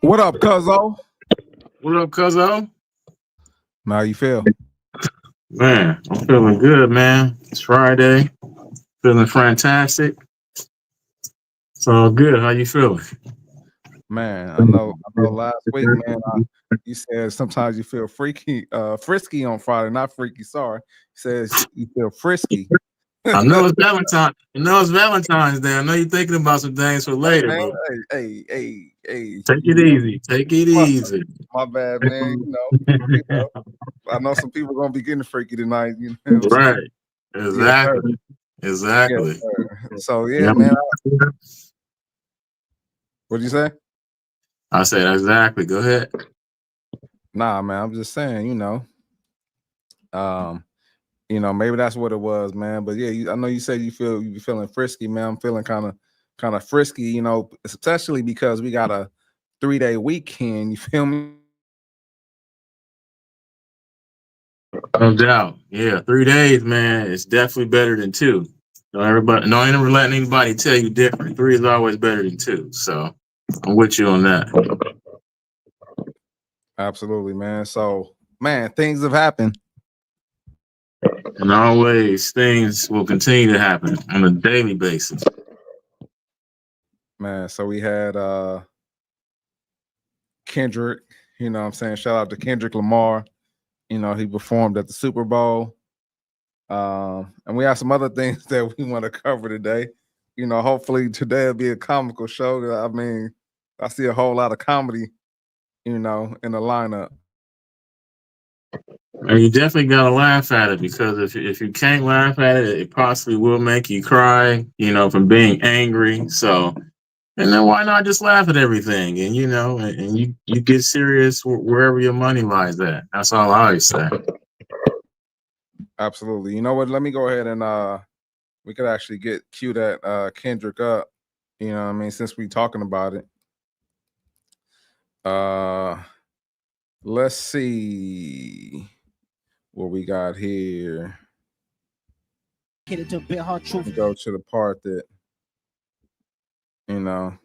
What up, Cuzzo? What up, cuzzo? How you feel? Man, I'm feeling good, man. It's Friday. Feeling fantastic. It's all good. How you feeling? Man, I know last week, man, you said sometimes you feel frisky on Friday, not freaky, sorry. He says you feel frisky. I know it's Valentine. I know it's Valentine's Day. I know you're thinking about some things for Hey later, man, but hey, take it easy. Take it my, easy. my bad, man. I know some people gonna be getting freaky tonight, you know what I'm saying? Right. Yes, sir. Exactly. Yes, Exactly. sir. So yeah, Yeah. man. What'd you say? I said exactly. Go ahead. Nah, man, I'm just saying, um, maybe that's what it was, man. But yeah, I know you said you be feeling frisky, man. I'm feeling kind of frisky, especially because we got a 3-day weekend. You feel me? No doubt. Yeah. 3 days, man. It's definitely better than two. No, I ain't never letting anybody tell you different. Three is always better than two. So I'm with you on that. Absolutely, man. So, man, things have happened, And always things will continue to happen on a daily basis. man. So we had Kendrick. What I'm saying, shout out to Kendrick Lamar. He performed at the Super Bowl. And we have some other things that we want to cover today. Hopefully today will be a comical show. I mean, I see a whole lot of comedy, in the lineup. And you definitely gotta laugh at it because if you can't laugh at it, it possibly will make you cry, from being angry. So and then why not just laugh at everything and and you get serious wherever your money lies at. That's all I always say. Absolutely. You know what? Let me go ahead and we could actually get cue that Kendrick up. You know what I mean? Since we talking about it. Uh let's see what we got here. Go to the part that, you know,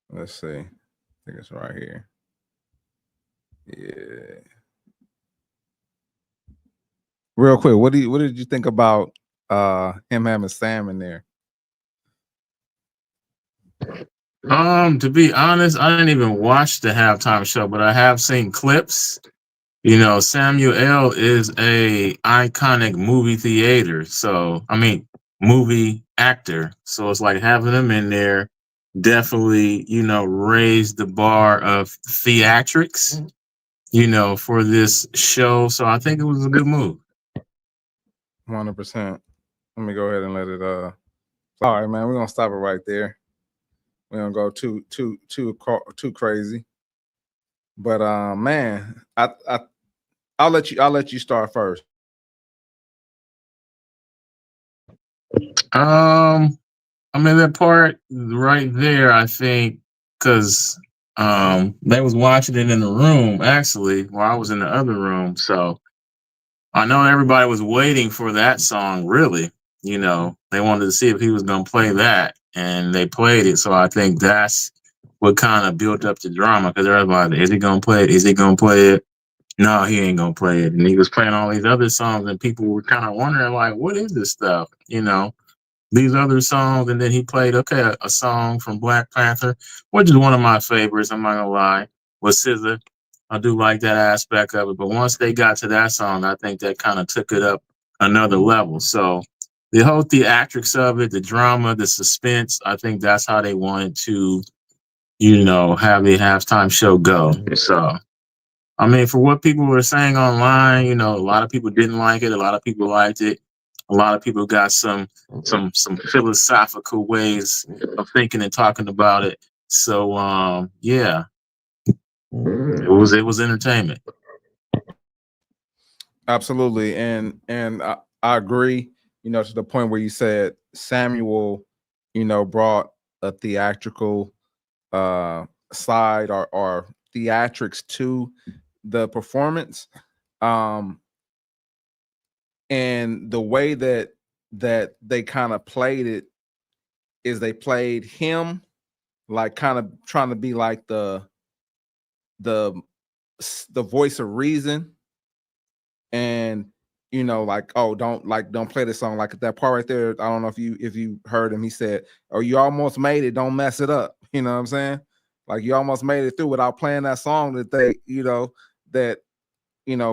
let's see. I think it's right here. Yeah. Real quick, what did you think about him having Sam in there? To be honest, I didn't even watch the halftime show, but I have seen clips. Samuel L. is a iconic movie theater. So, I mean, movie actor. So it's like having him in there definitely, raised the bar of theatrics, for this show. So I think it was a good move. 100%. Let me go ahead and let it all right, man. We're gonna stop it right there. We don't go too crazy. But man, I'll let you start first. Um, I mean that part right there, I think, because they was watching it in the room actually while I was in the other room. So I know everybody was waiting for that song, really. They wanted to see if he was gonna play that, and they played it. So I think that's what kind of built up the drama because everybody, is he gonna play it? Is he gonna play it? No, he ain't gonna play it. And he was playing all these other songs, and people were kind of wondering, like, what is this stuff? These other songs, and then he played a song from Black Panther, which is one of my favorites. I'm not gonna lie, with SZA. I do like that aspect of it, but once they got to that song, I think that kind of took it up another level. So the whole theatrics of it, the drama, the suspense, I think that's how they wanted to, have the halftime show go. So I mean, for what people were saying online, a lot of people didn't like it. A lot of people liked it. A lot of people got some philosophical ways of thinking and talking about it. So yeah, it was entertainment. Absolutely, and I agree. To the point where you said Samuel, brought a theatrical side or theatrics to the performance. Um, and the way that they kind of played it is they played him like kind of trying to be like the the voice of reason, and like, oh, don't play this song, like that part right there. I don't know if you heard him. He said, "Oh, you almost made it. Don't mess it up." You know what I'm saying? Like you almost made it through without playing that song that that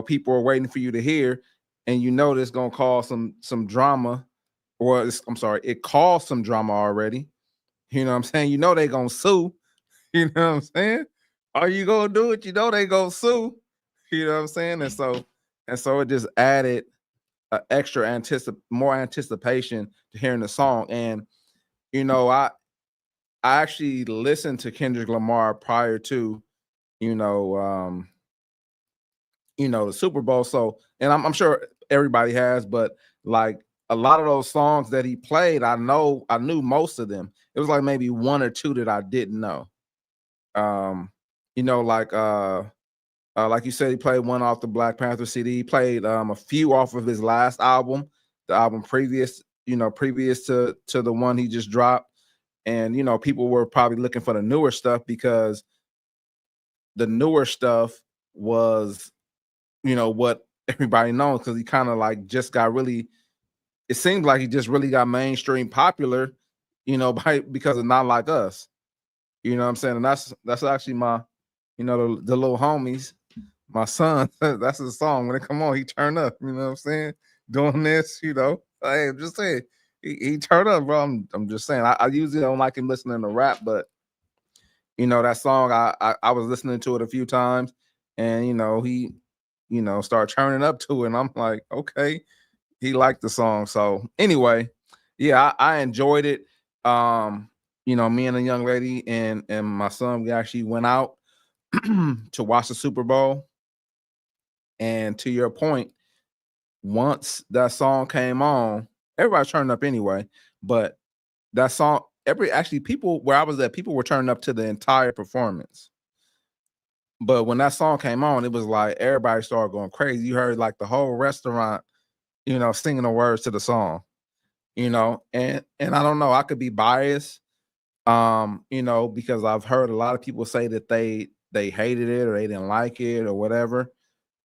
people are waiting for you to hear, and this gonna cause some drama, or I'm sorry, it caused some drama already. You know what I'm saying? They gonna sue. You know what I'm saying? Are you gonna do it? They gonna sue. You know what I'm saying? And so it just added extra more anticipation to hearing the song. And I actually listened to Kendrick Lamar prior to you know um the Super Bowl. So, and I'm sure everybody has, but like a lot of those songs that he played, I knew most of them. It was like maybe one or two that I didn't know. Um, like you said, he played one off the Black Panther CD. He played a few off of his last album, the album previous to the one he just dropped. And people were probably looking for the newer stuff because the newer stuff was what everybody knows, because he kind of like just got really. It seems like he just really got mainstream popular, because of Not Like Us. You know what I'm saying? And that's actually my, the little homies, my son. That's his song. When it come on, he turn up. You know what I'm saying? Doing this, Hey, I'm just saying, he turned up, bro. I'm just saying. I usually don't like him listening to rap, but that song, I was listening to it a few times, and he, started turning up to it, and I'm like, okay, he liked the song. So anyway, yeah, I enjoyed it. Me and a young lady and my son, we actually went out to watch the Super Bowl. And to your point, once that song came on, everybody turned up anyway. But that song, people where I was at, people were turning up to the entire performance. But when that song came on, it was like everybody started going crazy. You heard like the whole restaurant, singing the words to the song. And I don't know, I could be biased, because I've heard a lot of people say that they hated it or they didn't like it or whatever.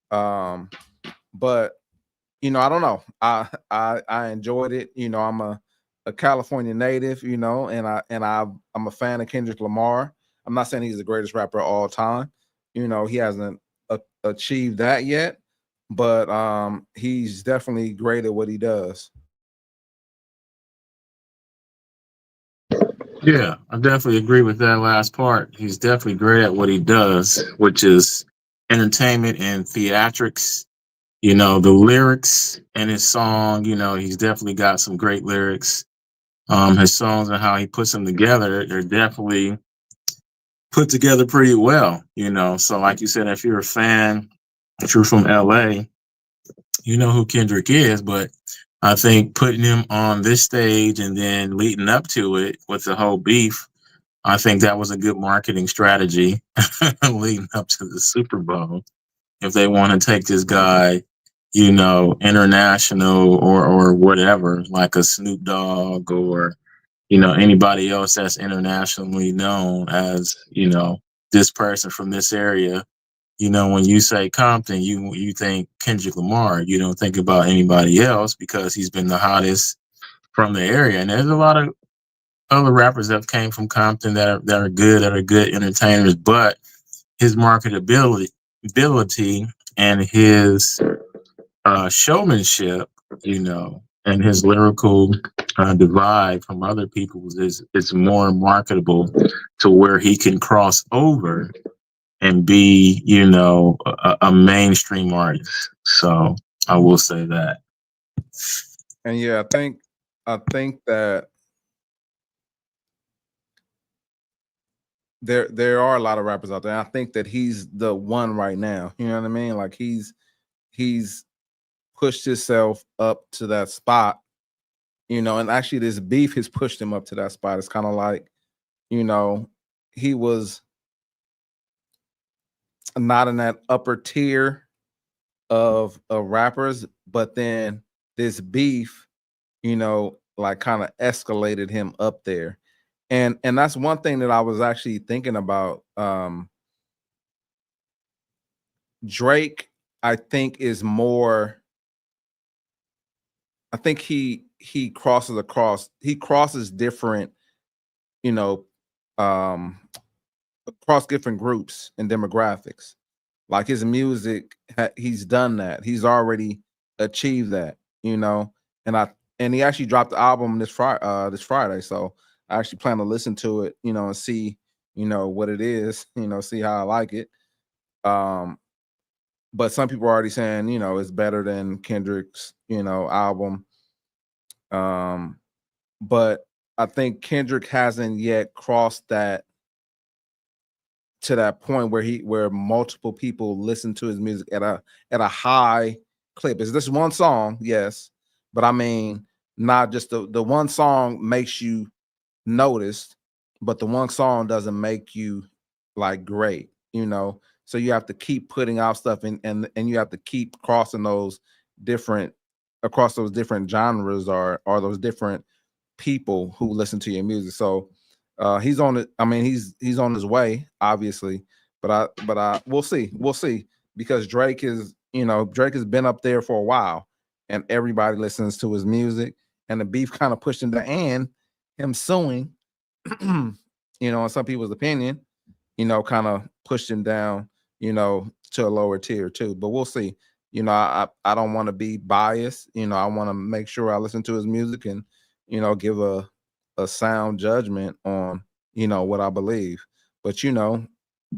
But I don't know. I enjoyed it. I'm a California native, I'm a fan of Kendrick Lamar. I'm not saying he's the greatest rapper of all time. He hasn't achieved that yet, but he's definitely great at what he does. Yeah, I definitely agree with that last part. He's definitely great at what he does, which is entertainment and theatrics. The lyrics in his song, he's definitely got some great lyrics. His songs and how he puts them together, they're definitely put together pretty well, So like you said, if you're a fan, if you're from LA, you know who Kendrick is, but I think putting him on this stage and then leading up to it with the whole beef, I think that was a good marketing strategy leading up to the Super Bowl. If they want to take this guy, international or whatever, like a Snoop Dogg or, anybody else that's internationally known as, this person from this area. When you say Compton, you think Kendrick Lamar. You don't think about anybody else because he's been the hottest from the area. And there's a lot of other rappers that came from Compton that are good entertainers, but his marketability ability and his showmanship, and his lyrical divide from other people's is more marketable to where he can cross over and be, a mainstream artist. So I will say that. And yeah, I think that there are a lot of rappers out there. I think that he's the one right now. You know what I mean? Like he's pushed himself up to that spot, and actually this beef has pushed him up to that spot. It's kind of like, he was not in that upper tier of rappers, but then this beef, like kind of escalated him up there. And that's one thing that I was actually thinking about. Drake, I think, is more. I think he crosses different, you know, um, across different groups and demographics. Like his music, he's done that. He's already achieved that, you know. And he actually dropped the album this Friday. So I actually plan to listen to it, you know, and see, you know, what it is, you know, see how I like it. But some people are already saying, you know, it's better than Kendrick's, you know, album. But I think Kendrick hasn't yet crossed that to that point where multiple people listen to his music at a high clip. Is this one song? Yes. But I mean, not just the one song makes you noticed, but the one song doesn't make you like great, you know. So you have to keep putting out stuff and you have to keep crossing those different across those different genres or those different people who listen to your music. So he's on it. I mean, he's on his way, obviously, but we'll see because Drake is, you know, Drake has been up there for a while, and everybody listens to his music, and the beef kind of pushed into and him suing, you know, in some people's opinion, you know, kind of pushed him down, you know, to a lower tier too. But we'll see. You know, I don't want to be biased. You know, I want to make sure I listen to his music and, you know, give a sound judgment on, you know, what I believe. But you know,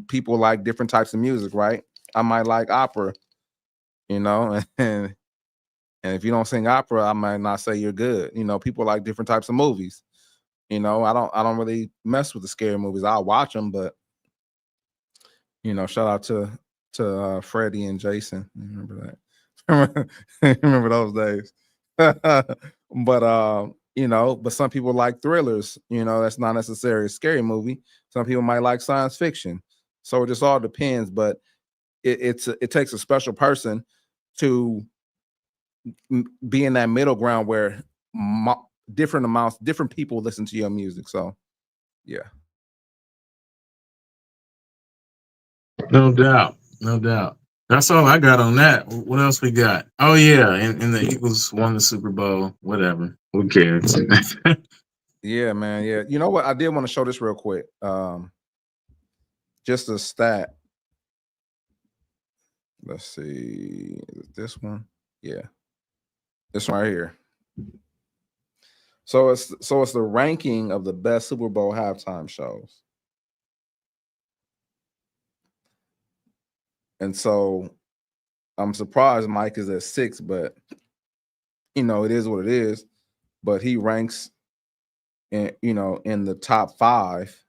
people like different types of music, right? I might like opera, you know, and if you don't sing opera, I might not say you're good. You know, people like different types of movies. You know, I don't really mess with the scary movies. I'll watch them, but you know, shout out to Freddie and Jason. You remember that? Remember those days. But you know, but some people like thrillers. You know, that's not necessarily a scary movie. Some people might like science fiction. So it just all depends. But it takes a special person to be in that middle ground where different people listen to your music. So yeah. No doubt, no doubt. That's all I got on that. What else we got? Oh yeah, and the Eagles won the Super Bowl. Whatever. Who cares? Yeah, man. Yeah. You know what? I did want to show this real quick. Just a stat. Let's see. Is it this one? Yeah. This one right here. So it's the ranking of the best Super Bowl halftime shows. And so I'm surprised Mike is at 6, but you know, it is what it is. But he ranks in, you know, in the top 5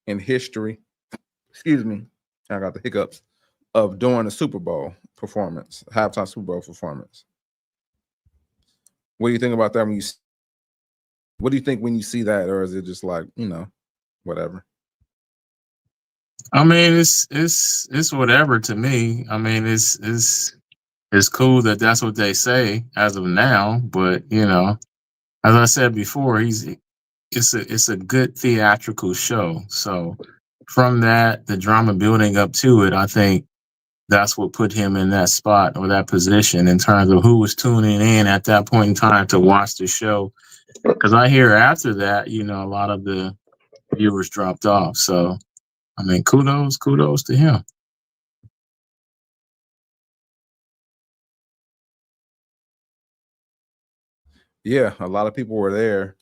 in history. Excuse me. I got the hiccups of doing a Super Bowl performance, halftime Super Bowl performance. What do you think about that what do you think when you see that, or is it just like, you know, whatever? I mean, it's whatever to me. I mean, it's cool that that's what they say as of now, but you know, as I said before, it's a good theatrical show. So from that, the drama building up to it, I think that's what put him in that spot or that position in terms of who was tuning in at that point in time to watch the show. Because I hear after that, you know, a lot of the viewers dropped off. So I mean, kudos to him. Yeah, a lot of people were there,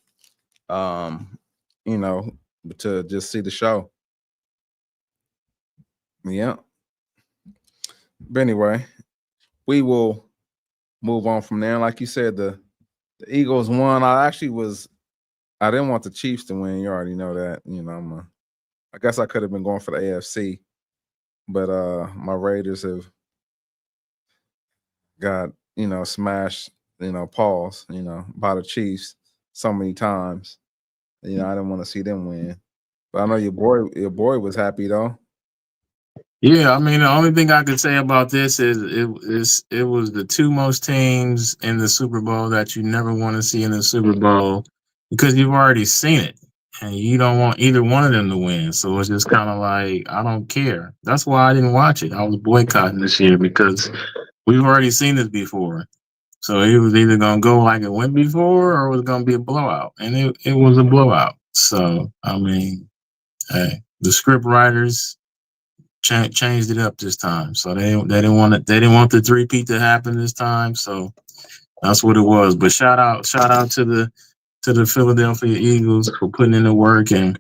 um, you know, to just see the show. Yeah. But anyway, we will move on from there. Like you said, the Eagles won. I didn't want the Chiefs to win. You already know that. You know, I guess I could have been going for the AFC, but my Raiders have got, you know, smashed, you know, paws, you know, by the Chiefs so many times. You know, I didn't want to see them win. But I know your boy was happy though. Yeah, I mean, the only thing I could say about this is it was the two most teams in the Super Bowl that you never want to see in the Super Bowl because you've already seen it. and you don't want either one of them to win. So it's just kind of like, I don't care. That's why I didn't watch it. I was boycotting this year because we've already seen this before. So it was either going to go like it went before or it was going to be a blowout. And it was a blowout. So, I mean, hey, the script writers changed it up this time. So they didn't want it. They didn't want the three-peat to happen this time. So that's what it was. But shout out to the Philadelphia Eagles for putting in the work and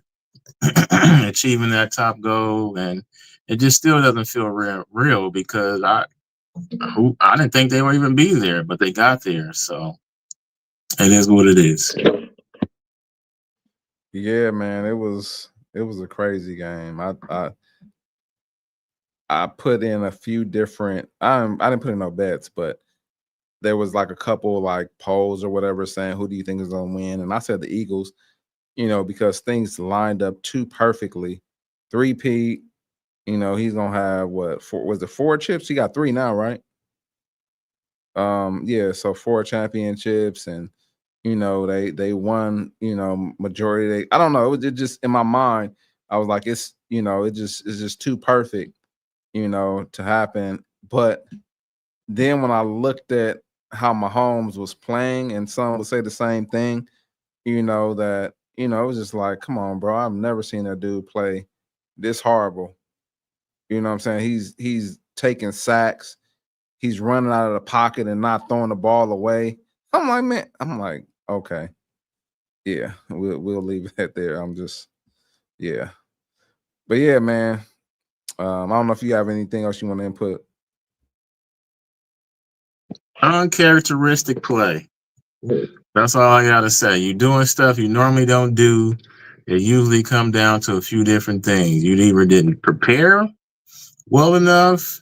achieving that top goal. And it just still doesn't feel real because I didn't think they would even be there, but they got there. So it is what it is. Yeah, man, it was a crazy game. I put in a few different. I didn't put in no bets, but there was like a couple like polls or whatever saying who do you think is gonna win, and I said the Eagles. Because things lined up too perfectly. 3-peat. He's gonna have what? Was it 4 chips? He got 3 now, right? Yeah, so 4 championships, and they won. Majority. I don't know. It just in my mind, I was like, it's it's just too perfect, to happen. But then when I looked at how Mahomes was playing, and some would say the same thing, that it was just like, come on, bro. I've never seen that dude play this horrible. You know what I'm saying? He's taking sacks. He's running out of the pocket and not throwing the ball away. I'm like, man, okay. Yeah, we'll leave it there. Yeah. But yeah, man. I don't know if you have anything else you want to input. Uncharacteristic play. That's all I gotta say. You're doing stuff you normally don't do. It usually come down to a few different things. You either didn't prepare well enough,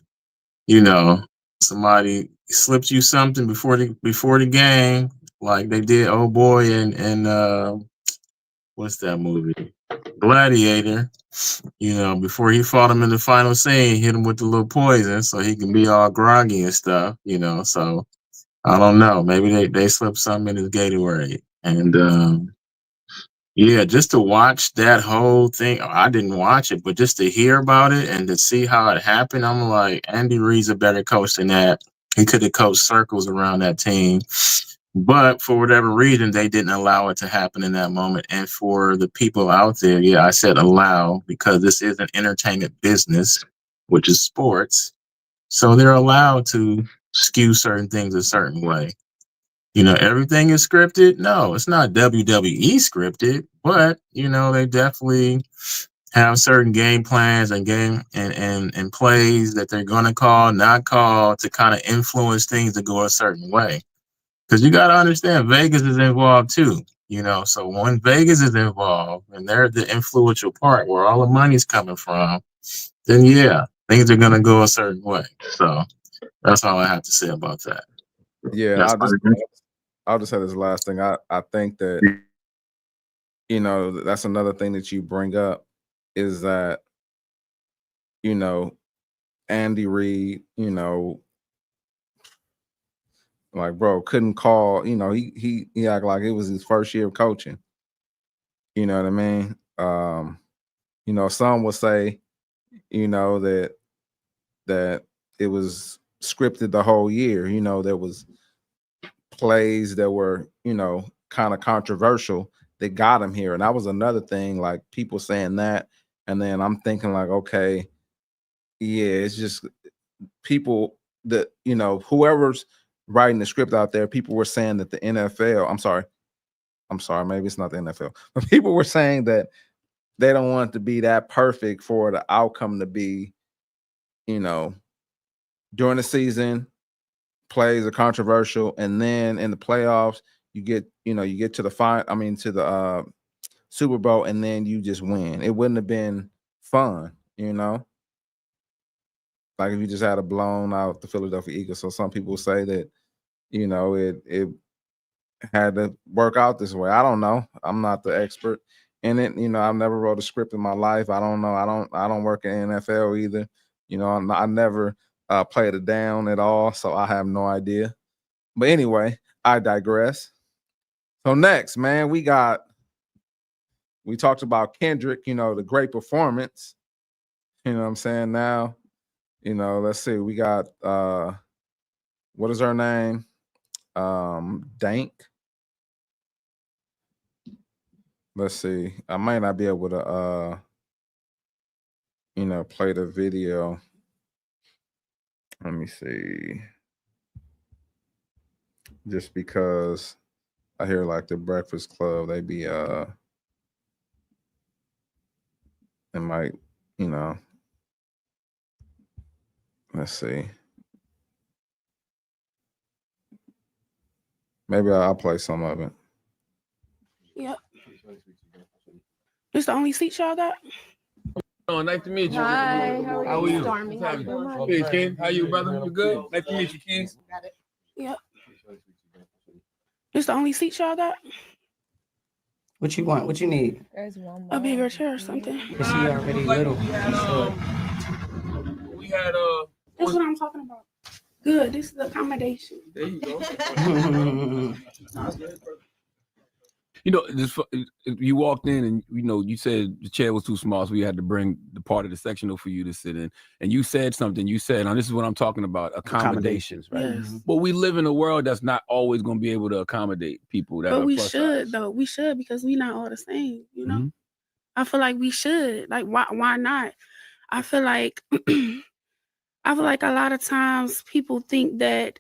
somebody slipped you something before the game, like they did old boy and what's that movie? Gladiator. Before he fought him in the final scene, hit him with the little poison so he can be all groggy and stuff, so I don't know. Maybe they slipped something in his Gatorade. And yeah, just to watch that whole thing, I didn't watch it, but just to hear about it and to see how it happened, I'm like, Andy Reid's a better coach than that. He could have coached circles around that team. But for whatever reason, they didn't allow it to happen in that moment. And for the people out there, yeah, I said allow because this is an entertainment business, which is sports. So they're allowed to skew certain things a certain way. Everything is scripted. No, it's not WWE scripted, but they definitely have certain game plans and game and plays that they're gonna call, not call to kind of influence things to go a certain way. Because you got to understand, Vegas is involved too. So when Vegas is involved and they're the influential part where all the money's coming from, then yeah, things are gonna go a certain way. So that's all I have to say about that. Yeah, and That's I'll just say this last thing. I think that that's another thing that you bring up is that Andy Reid, like bro couldn't call. He act like it was his first year of coaching. You know what I mean? Some will say, that it was scripted the whole year. There was plays that were, kind of controversial that got him here. And that was another thing, like people saying that. And then I'm thinking like, okay, yeah, it's just people that, whoever's writing the script out there, people were saying that the NFL, I'm sorry, maybe it's not the NFL, but people were saying that they don't want it to be that perfect for the outcome to be, during the season, plays are controversial, and then in the playoffs, you get to the to the Super Bowl, and then you just win. It wouldn't have been fun, like if you just had a blown out the Philadelphia Eagles. So some people say that, it had to work out this way. I don't know. I'm not the expert in it. I've never wrote a script in my life. I don't know. I don't work in NFL either. I never played it down at all, so I have no idea. But anyway, I digress. So next, man, we got we talked about Kendrick, the great performance. You know what I'm saying? Now, let's see, we got what is her name? Dank. Let's see. I might not be able to play the video. Let me see. Just because I hear like the Breakfast Club, they be it might, let's see. Maybe I'll play some of it. Yep. It's the only seat y'all got? Oh, nice to meet you. Hi, How are you? Stormy, how you doing? Hey, Ken. How you, brother? You good? Nice to meet you, Ken. Yep. It's the only seat y'all got? What you want? What you need? There's one A more. bigger chair or something? Is she already little? We had That's what I'm talking about. Good. This is the accommodation. there you go. You know, you walked in and you said the chair was too small, so we had to bring the part of the sectional for you to sit in. And you said something. You said, "Now this is what I'm talking about: accommodations." right? Yes. But we live in a world that's not always going to be able to accommodate people. That But are we plus should size. though. We should because we not all the same, Mhm. I feel like we should. Like why not? I feel like I feel like a lot of times people think that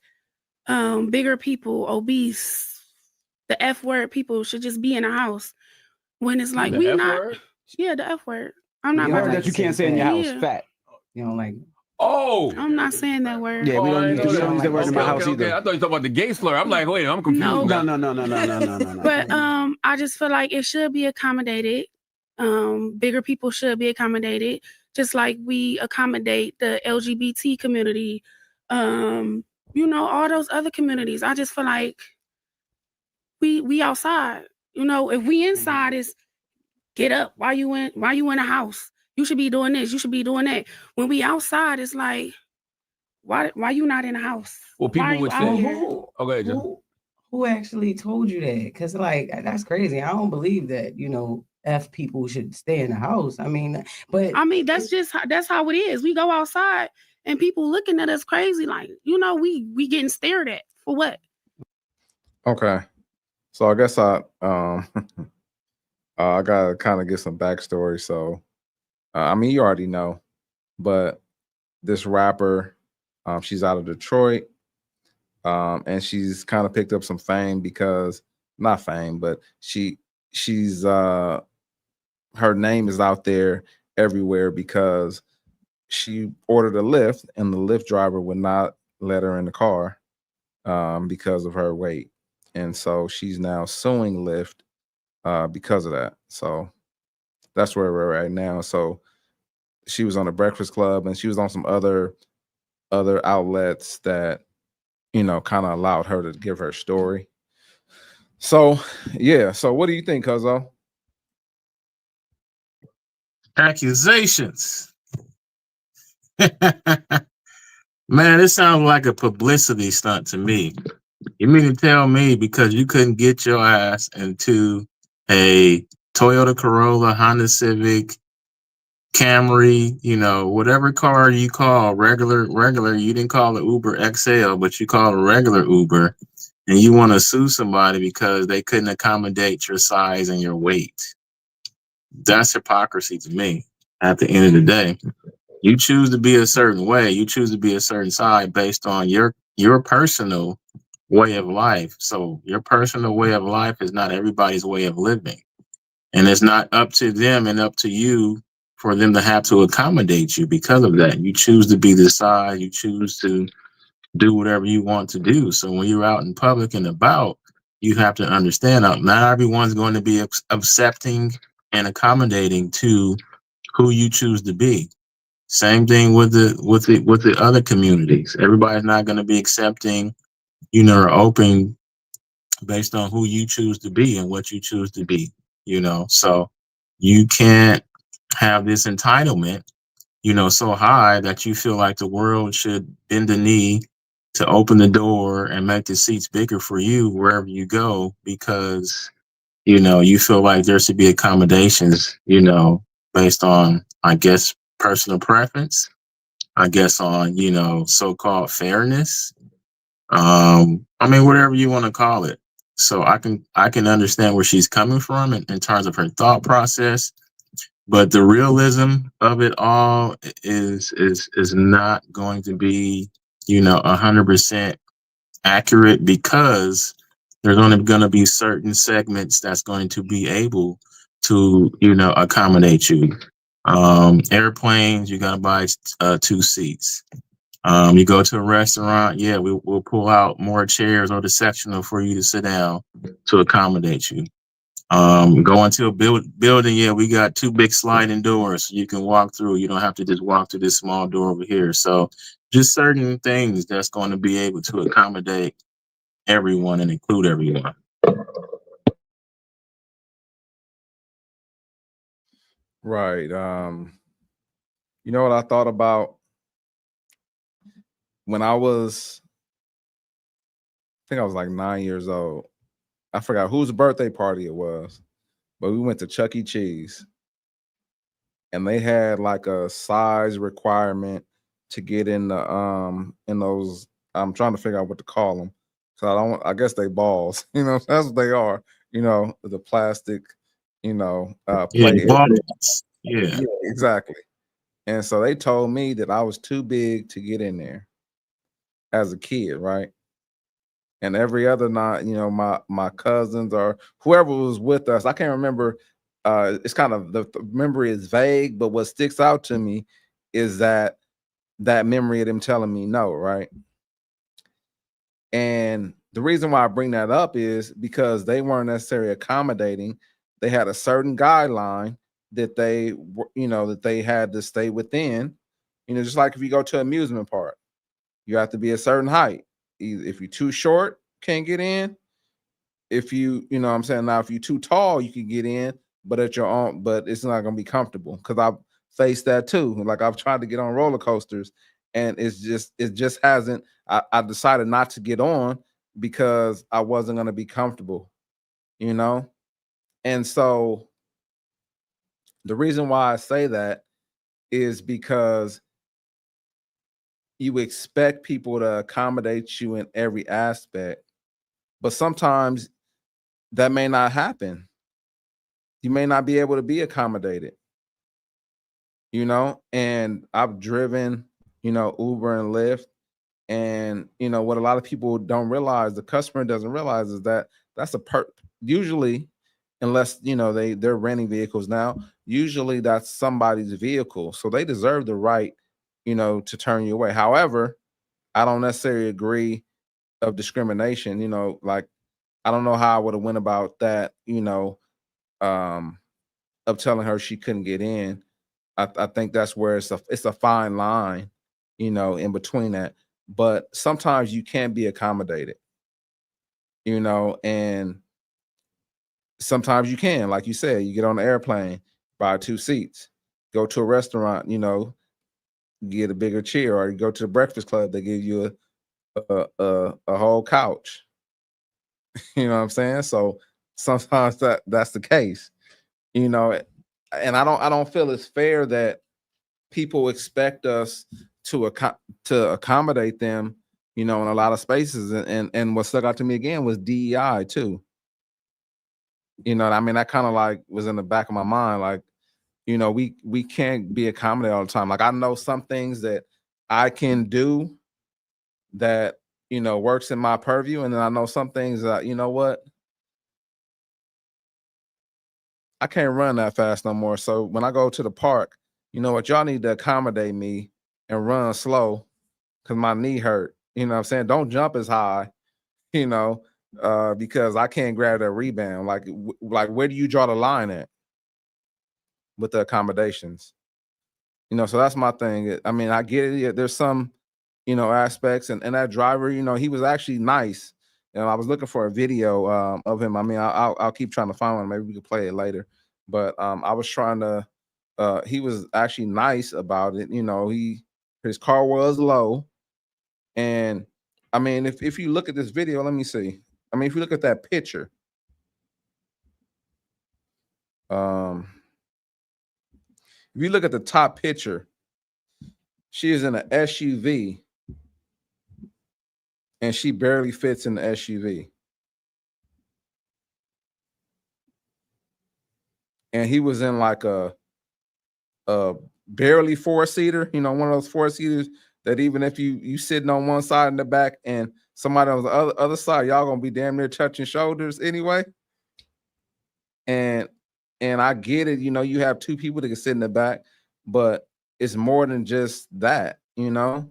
bigger people, obese, the F word people should just be in a house. When it's like The we F not word? Yeah, the F word. I'm not You about heard to that you can't say in your house, Yeah. fat. You know, like Oh, I'm not saying that word. yeah, we Oh, I don't didn't use know that word in my house okay. either. I thought you were talking about the gay slur. I'm like, wait, I'm confused. No. now. No. But I just feel like it should be accommodated. Bigger people should be accommodated, just like we accommodate the LGBT community. All those other communities. I just feel like we outside. If we inside is get up. Why you in a house? You should be doing this. You should be doing that. When we outside, it's like, why you not in a house? Well, people Why you would out say- here? Okay, Joe. who actually told you that? Because like that's crazy. I don't believe that. F people should stay in the house. I mean, but I mean, that's how it is. We go outside and people looking at us crazy, like, we getting stared at for what? Okay. So I guess I I gotta kind of get some backstory. So I mean, you already know, but this rapper, she's out of Detroit, and she's kind of picked up some fame because not fame, but she's her name is out there everywhere because she ordered a Lyft and the Lyft driver would not let her in the car because of her weight. And so she's now suing Lyft because of that. So that's where we're at now. So she was on the Breakfast Club and she was on some other outlets that, kind of allowed her to give her story. So, yeah. So what do you think, Cuzzo? Accusations. Man, this sounds like a publicity stunt to me. You mean to tell me because you couldn't get your ass into a Toyota Corolla, Honda Civic, Camry, whatever car you call regular, you didn't call it Uber XL, but you call it a regular Uber, and you want to sue somebody because they couldn't accommodate your size and your weight. That's hypocrisy to me. At the end of the day, you choose to be a certain way, you choose to be a certain size based on your personal way of life. So your personal way of life is not everybody's way of living. And it's not up to them and up to you for them to have to accommodate you because of that. You choose to be this size, you choose to do whatever you want to do. So when you're out in public and about, you have to understand that not everyone's going to be accepting and accommodating to who you choose to be. Same thing with the other communities. Everybody's not going to be accepting, or open based on who you choose to be and what you choose to be. So you can't have this entitlement, so high that you feel like the world should bend the knee to open the door and make the seats bigger for you wherever you go because you feel like there should be accommodations, based on, I guess, personal preference, I guess on, so-called fairness. I mean, whatever you want to call it. So I can understand where she's coming from in terms of her thought process, but the realism of it all is not going to be, 100% accurate, because there's only going to be certain segments that's going to be able to, accommodate you. Airplanes, you got to buy 2 seats. You go to a restaurant, yeah, we'll pull out more chairs or the sectional for you to sit down to accommodate you. Go into a building, yeah, we got 2 big sliding doors so you can walk through. You don't have to just walk through this small door over here. So just certain things that's going to be able to accommodate everyone and include everyone. Right. You know what I thought about when I think I was like 9 years old. I forgot whose birthday party it was, but we went to Chuck E. Cheese, and they had like a size requirement to get in those. I'm trying to figure out what to call them. So I guess they balls. That's what they are. The plastic. Plate. Yeah. Yeah, exactly. And so they told me that I was too big to get in there as a kid, right? And every other night, my cousins or whoever was with us, I can't remember. It's kind of the memory is vague, but what sticks out to me is that memory of them telling me no, right? And the reason why I bring that up is because they weren't necessarily accommodating. They had a certain guideline that they had to stay within. Just like if you go to an amusement park, you have to be a certain height. If you're too short, can't get in. If you know what I'm saying, now if you're too tall, you can get in, but at your own, but it's not gonna be comfortable. Because I've faced that too. Like I've tried to get on roller coasters, and it just hasn't. I decided not to get on because I wasn't gonna be comfortable, And so the reason why I say that is because you expect people to accommodate you in every aspect, but sometimes that may not happen. You may not be able to be accommodated, and I've driven, Uber and Lyft. And, what a lot of people don't realize, the customer doesn't realize, is that that's usually, unless, they're renting vehicles now, usually that's somebody's vehicle. So they deserve the right, to turn you away. However, I don't necessarily agree of discrimination, like, I don't know how I would have went about that, of telling her she couldn't get in. I think that's where it's a fine line, in between that. But sometimes you can't be accommodated, and sometimes you can. Like you said, you get on the airplane, buy 2 seats, go to a restaurant, get a bigger chair, or you go to the Breakfast Club, they give you a whole couch. You know what I'm saying? So sometimes that's the case, and I don't feel it's fair that people expect us to accommodate them, in a lot of spaces. And what stuck out to me again was DEI too. I mean, that kind of like was in the back of my mind, like, we can't be accommodated all the time. Like I know some things that I can do that, works in my purview. And then I know some things that, what? I can't run that fast no more. So when I go to the park, what, y'all need to accommodate me and run slow because my knee hurt. You know what I'm saying? Don't jump as high, because I can't grab that rebound. Like where do you draw the line at with the accommodations? So that's my thing. I mean, I get it. There's some, aspects, and that driver, he was actually nice. I was looking for a video of him. I mean, I'll keep trying to find one. Maybe we could play it later. But I was trying to. He was actually nice about it. His car was low, and I mean, if you look at this video, let me see. I mean, if you look at that picture, If you look at the top picture, she is in an SUV and she barely fits in the SUV. And he was in like a barely 4-seater, you know, one of those 4-seaters that even if you sitting on one side in the back and somebody on the other side, y'all gonna be damn near touching shoulders anyway. And I get it, you know, you have two people that can sit in the back, but it's more than just that, you know.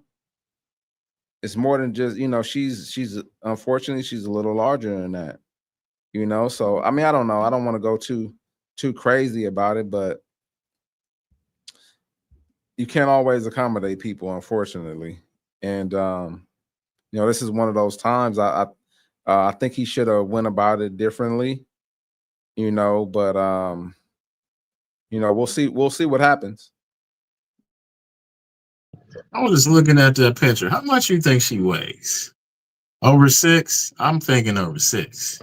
It's more than just, you know, she's unfortunately she's a little larger than that, you know. So I mean, I don't know. I don't want to go too crazy about it, but you can't always accommodate people, unfortunately. And you know, this is one of those times I think he should have went about it differently, you know, but you know, we'll see what happens. I was just looking at that picture. How much you think she weighs? Over 6? I'm thinking over 6.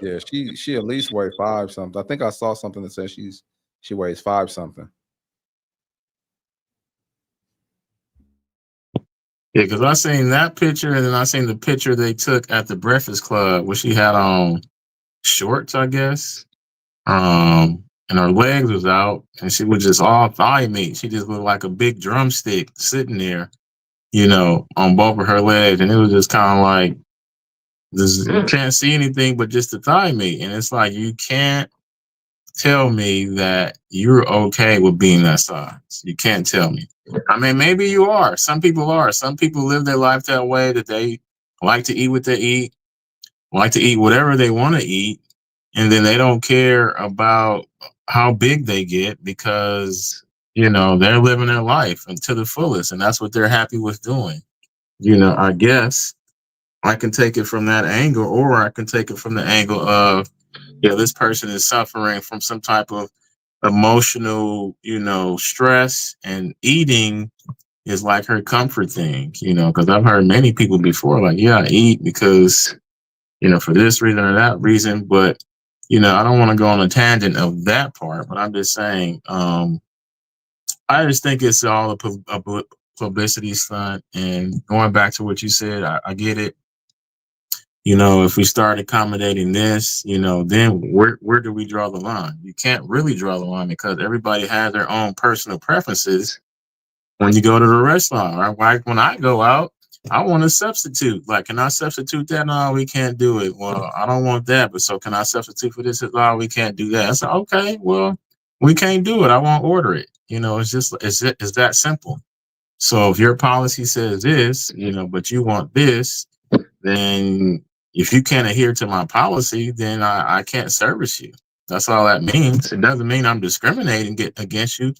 Yeah, she at least weighs 5 something. I think I saw something that says she weighs 5 something. Yeah, because I seen that picture and then I seen the picture they took at the Breakfast Club where she had on shorts, I guess. And her legs was out and she was just all thigh meat. She just looked like a big drumstick sitting there, you know, on both of her legs. And it was just kind of like, you can't see anything but just the thigh meat. And it's like, you can't tell me that you're okay with being that size. You can't tell me. I mean, maybe you are. Some people are. Some people live their life that way, that they like to eat what they eat, like to eat whatever they want to eat. And then they don't care about how big they get because, you know, they're living their life and to the fullest. And that's what they're happy with doing. You know, I guess I can take it from that angle, or I can take it from the angle of, yeah, this person is suffering from some type of emotional, you know, stress, and eating is like her comfort thing, you know, because I've heard many people before, like, yeah, I eat because, you know, for this reason or that reason. But, you know, I don't want to go on a tangent of that part, but I'm just saying, I just think it's all a publicity stunt. And going back to what you said, I get it. You know, if we start accommodating this, you know, then where do we draw the line? You can't really draw the line because everybody has their own personal preferences when you go to the restaurant. Right? Like when I go out, I want to substitute. Like, can I substitute that? No, we can't do it. Well, I don't want that, but so can I substitute for this? No, we can't do that. I said, okay, well, we can't do it. I won't order it. You know, it's that simple. So if your policy says this, you know, but you want this, then if you can't adhere to my policy, then I can't service you. That's all that means. It doesn't mean I'm discriminating against you.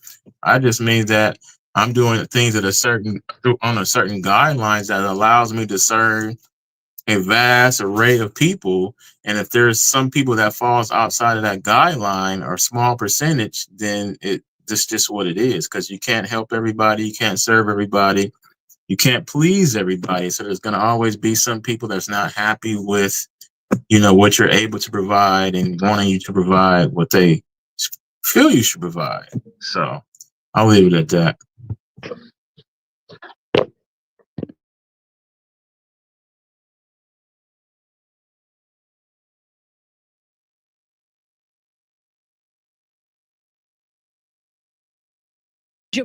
I just mean that I'm doing things on a certain guidelines that allows me to serve a vast array of people. And if there's some people that falls outside of that guideline or small percentage, then that's just what it is. Because you can't help everybody, you can't serve everybody, you can't please everybody. So there's going to always be some people that's not happy with, you know, what you're able to provide and wanting you to provide what they feel you should provide. So I'll leave it at that.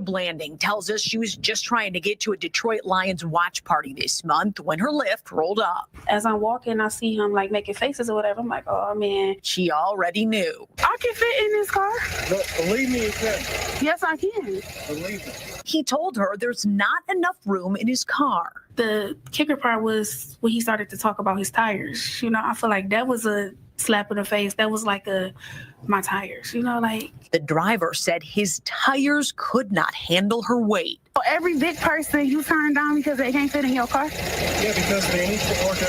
Blanding tells us she was just trying to get to a Detroit Lions watch party this month when her Lyft rolled up. As I'm walking, I see him like making faces or whatever. I'm like, oh man. She already knew. I can fit in this car. Believe me, Yes, I can. believe me. He told her there's not enough room in his car. The kicker part was when he started to talk about his tires. You know, I feel like that was a slap in the face. That was like my tires, you know, like. The driver said his tires could not handle her weight. For every big person you turn down because they can't fit in your car? Yeah, because they need to order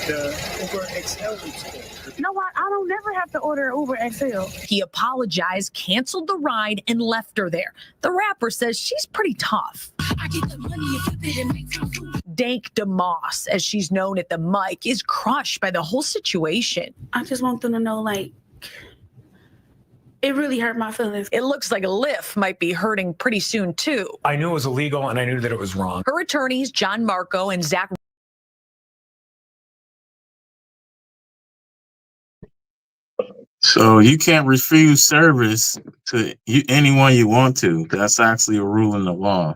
the Uber XL instead. You know what? I don't never have to order Uber XL. He apologized, canceled the ride, and left her there. The rapper says she's pretty tough. I get the money if you fit and make time too. Dank DeMoss, as she's known at the mic, is crushed by the whole situation. I just want them to know, like, it really hurt my feelings. It looks like Lyft might be hurting pretty soon, too. I knew it was illegal and I knew that it was wrong. Her attorneys, John Marco and Zach So you can't refuse service to anyone you want to. That's actually a rule in the law.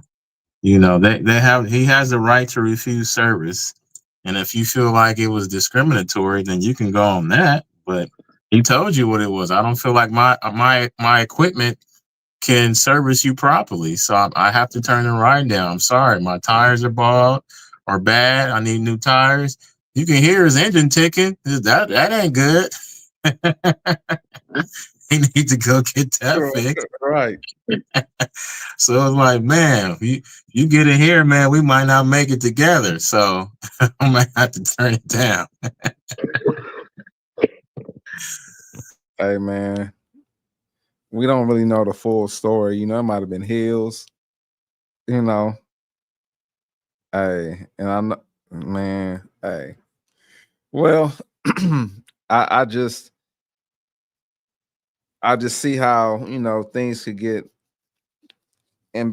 You know, he has the right to refuse service. And if you feel like it was discriminatory, then you can go on that. But he told you what it was. I don't feel like my equipment can service you properly. So I have to turn the ride down. I'm sorry. My tires are bald or bad. I need new tires. You can hear his engine ticking. That ain't good. He need to go get that fixed. Right. So it's like, man, you get it here, man, we might not make it together. So I might have to turn it down. Hey, man, we don't really know the full story. You know, it might have been Hills, you know. Hey, and I know, man, hey. Well, I just see how, you know, things could get and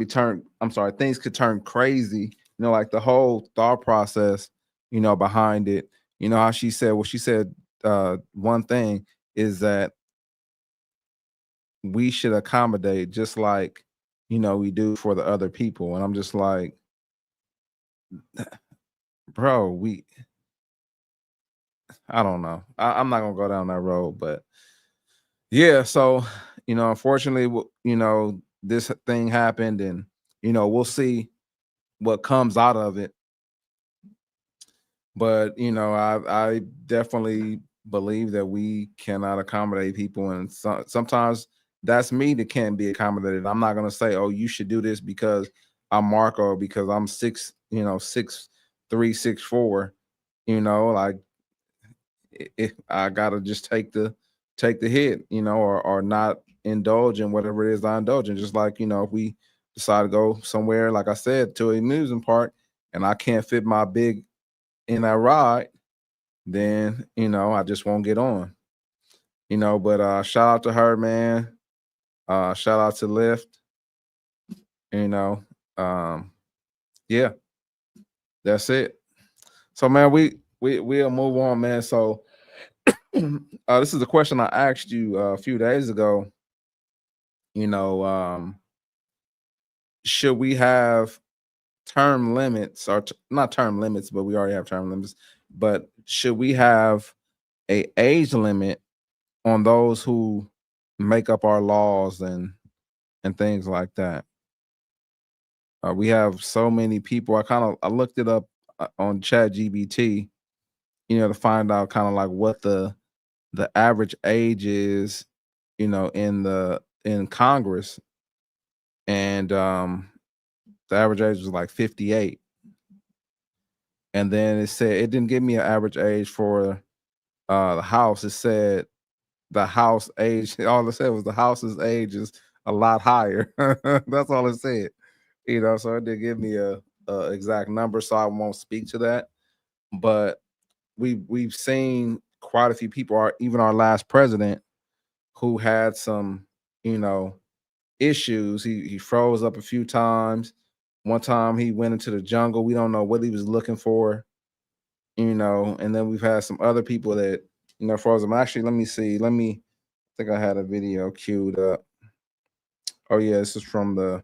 things could turn crazy, you know, like the whole thought process, you know, behind it. You know how she said, one thing is that we should accommodate just like, you know, we do for the other people. And I'm just like, bro, I don't know. I'm not gonna go down that road, but yeah. So, you know, unfortunately, you know, this thing happened, and you know, we'll see what comes out of it. But you know, I definitely believe that we cannot accommodate people, and sometimes that's me that can't be accommodated. I'm not gonna say, oh, you should do this because I'm Marco or because I'm 6'3", 6'4". You know, like I gotta just take the hit, you know, or not indulge in whatever it is I indulge in. Just like, you know, if we decide to go somewhere, like I said, to an amusement park, and I can't fit my big in that ride, then, you know, I just won't get on. You know, but shout out to her, man. Shout out to Lyft. You know, yeah, that's it. So, man, we'll move on, man. So this is a question I asked you a few days ago. You know, should we have term limits, or not term limits, but we already have term limits, but should we have a age limit on those who make up our laws and things like that? We have so many people. I looked it up on ChatGPT, you know, to find out kind of like what the average age is, you know, in Congress, and the average age was like 58. And then it didn't give me an average age for the House. It said the House age, all it said was the House's age is a lot higher. That's all it said. You know, so it didn't give me a exact number, so I won't speak to that. But we've seen quite a few people, even our last president, who had some, you know, issues. He froze up a few times. One time he went into the jungle. We don't know what he was looking for, you know. And then we've had some other people that, you know, froze them. Actually, let me see. I think I had a video queued up. Oh yeah, this is from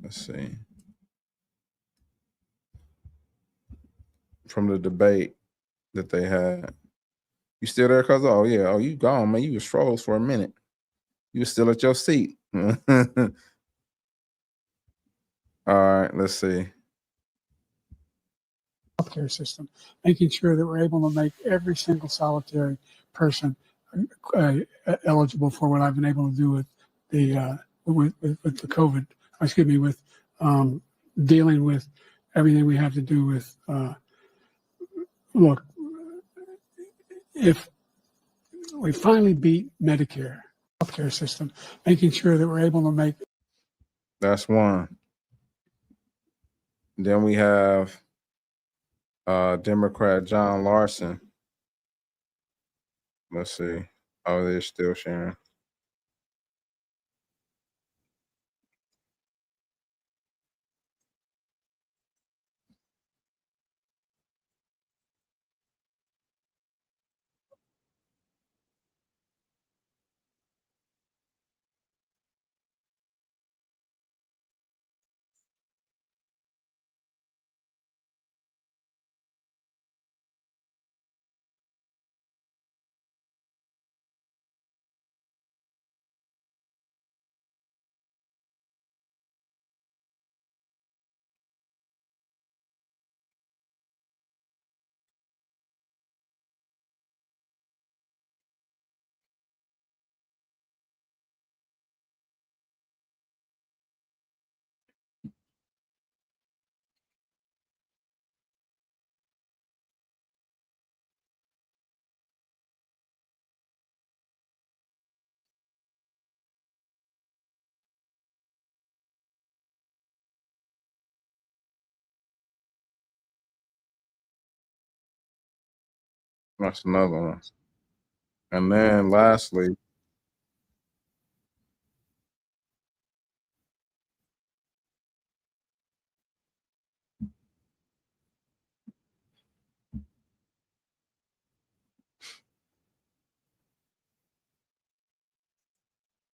let's see, from the debate that they had. You still there, cuz? Oh yeah. Oh, you gone, man. You was froze for a minute. You was still at your seat. All right, let's see. Healthcare system, making sure that we're able to make every single solitary person eligible for what I've been able to do with the with the COVID. Excuse me, with dealing with everything we have to do with. Look, if we finally beat Medicare healthcare system, making sure that we're able to make. That's one. Then we have Democrat John Larson. Let's see. Oh, they're still sharing. That's another one. And then lastly,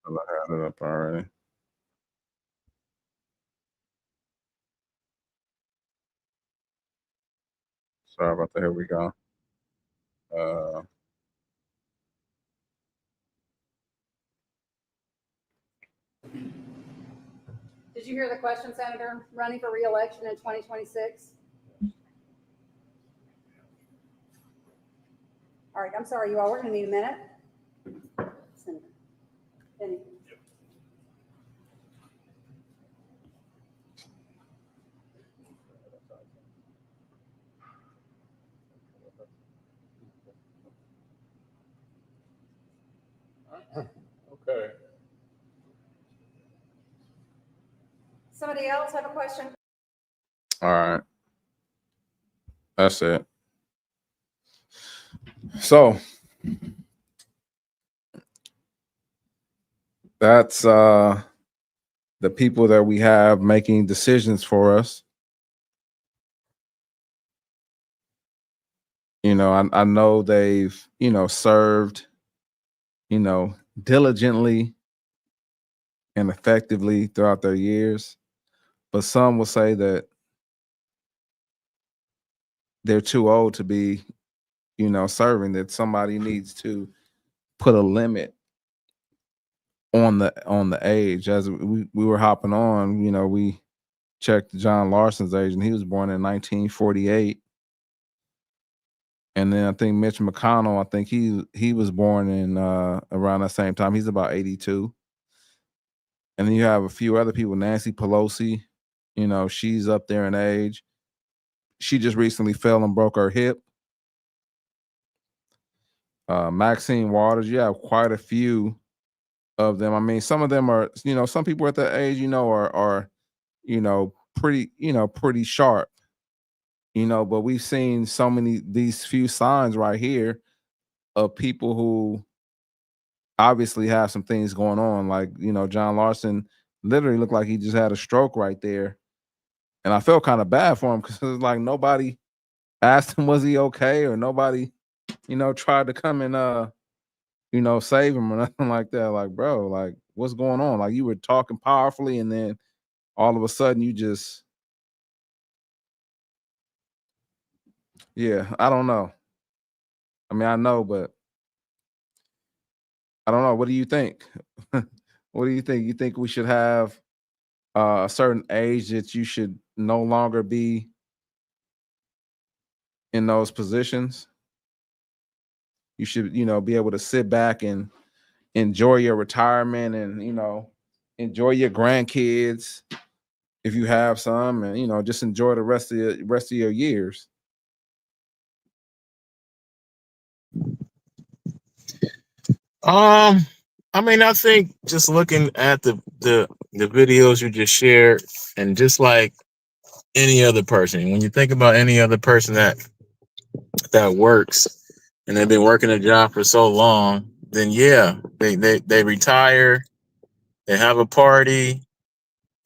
I had it up already. Sorry about that. Here we go. Did you hear the question, Senator? Running for re-election in 2026? All right, I'm sorry, you all. We're going to need a minute. Senator Benny. Okay. Somebody else have a question? All right. That's it. So that's the people that we have making decisions for us. You know, I know they've, you know, served, you know, diligently and effectively throughout their years. But some will say that they're too old to be, you know, serving, that somebody needs to put a limit on the age. As we were hopping on, you know, we checked John Larson's age, and he was born in 1948. And then I think Mitch McConnell, I think he was born in around that same time. He's about 82. And then you have a few other people. Nancy Pelosi, you know, she's up there in age. She just recently fell and broke her hip. Maxine Waters, you have quite a few of them. I mean, some of them are, you know, some people at that age, you know, are you know, pretty sharp, you know, but we've seen so many, these few signs right here of people who obviously have some things going on. Like, you know, John Larson literally looked like he just had a stroke right there. And I felt kind of bad for him because it was like nobody asked him, was he okay? Or nobody, you know, tried to come and, you know, save him or nothing like that. Like, bro, like, what's going on? Like, you were talking powerfully and then all of a sudden you just, yeah, I don't know. I mean, I know, but I don't know. What do you think? What do you think? You think we should have a certain age that you should no longer be in those positions? You should, you know, be able to sit back and enjoy your retirement and, you know, enjoy your grandkids if you have some, and, you know, just enjoy the rest of your years. I mean, I think just looking at the videos you just shared, and just like any other person, when you think about any other person that works, and they've been working a job for so long, then yeah, they retire, they have a party,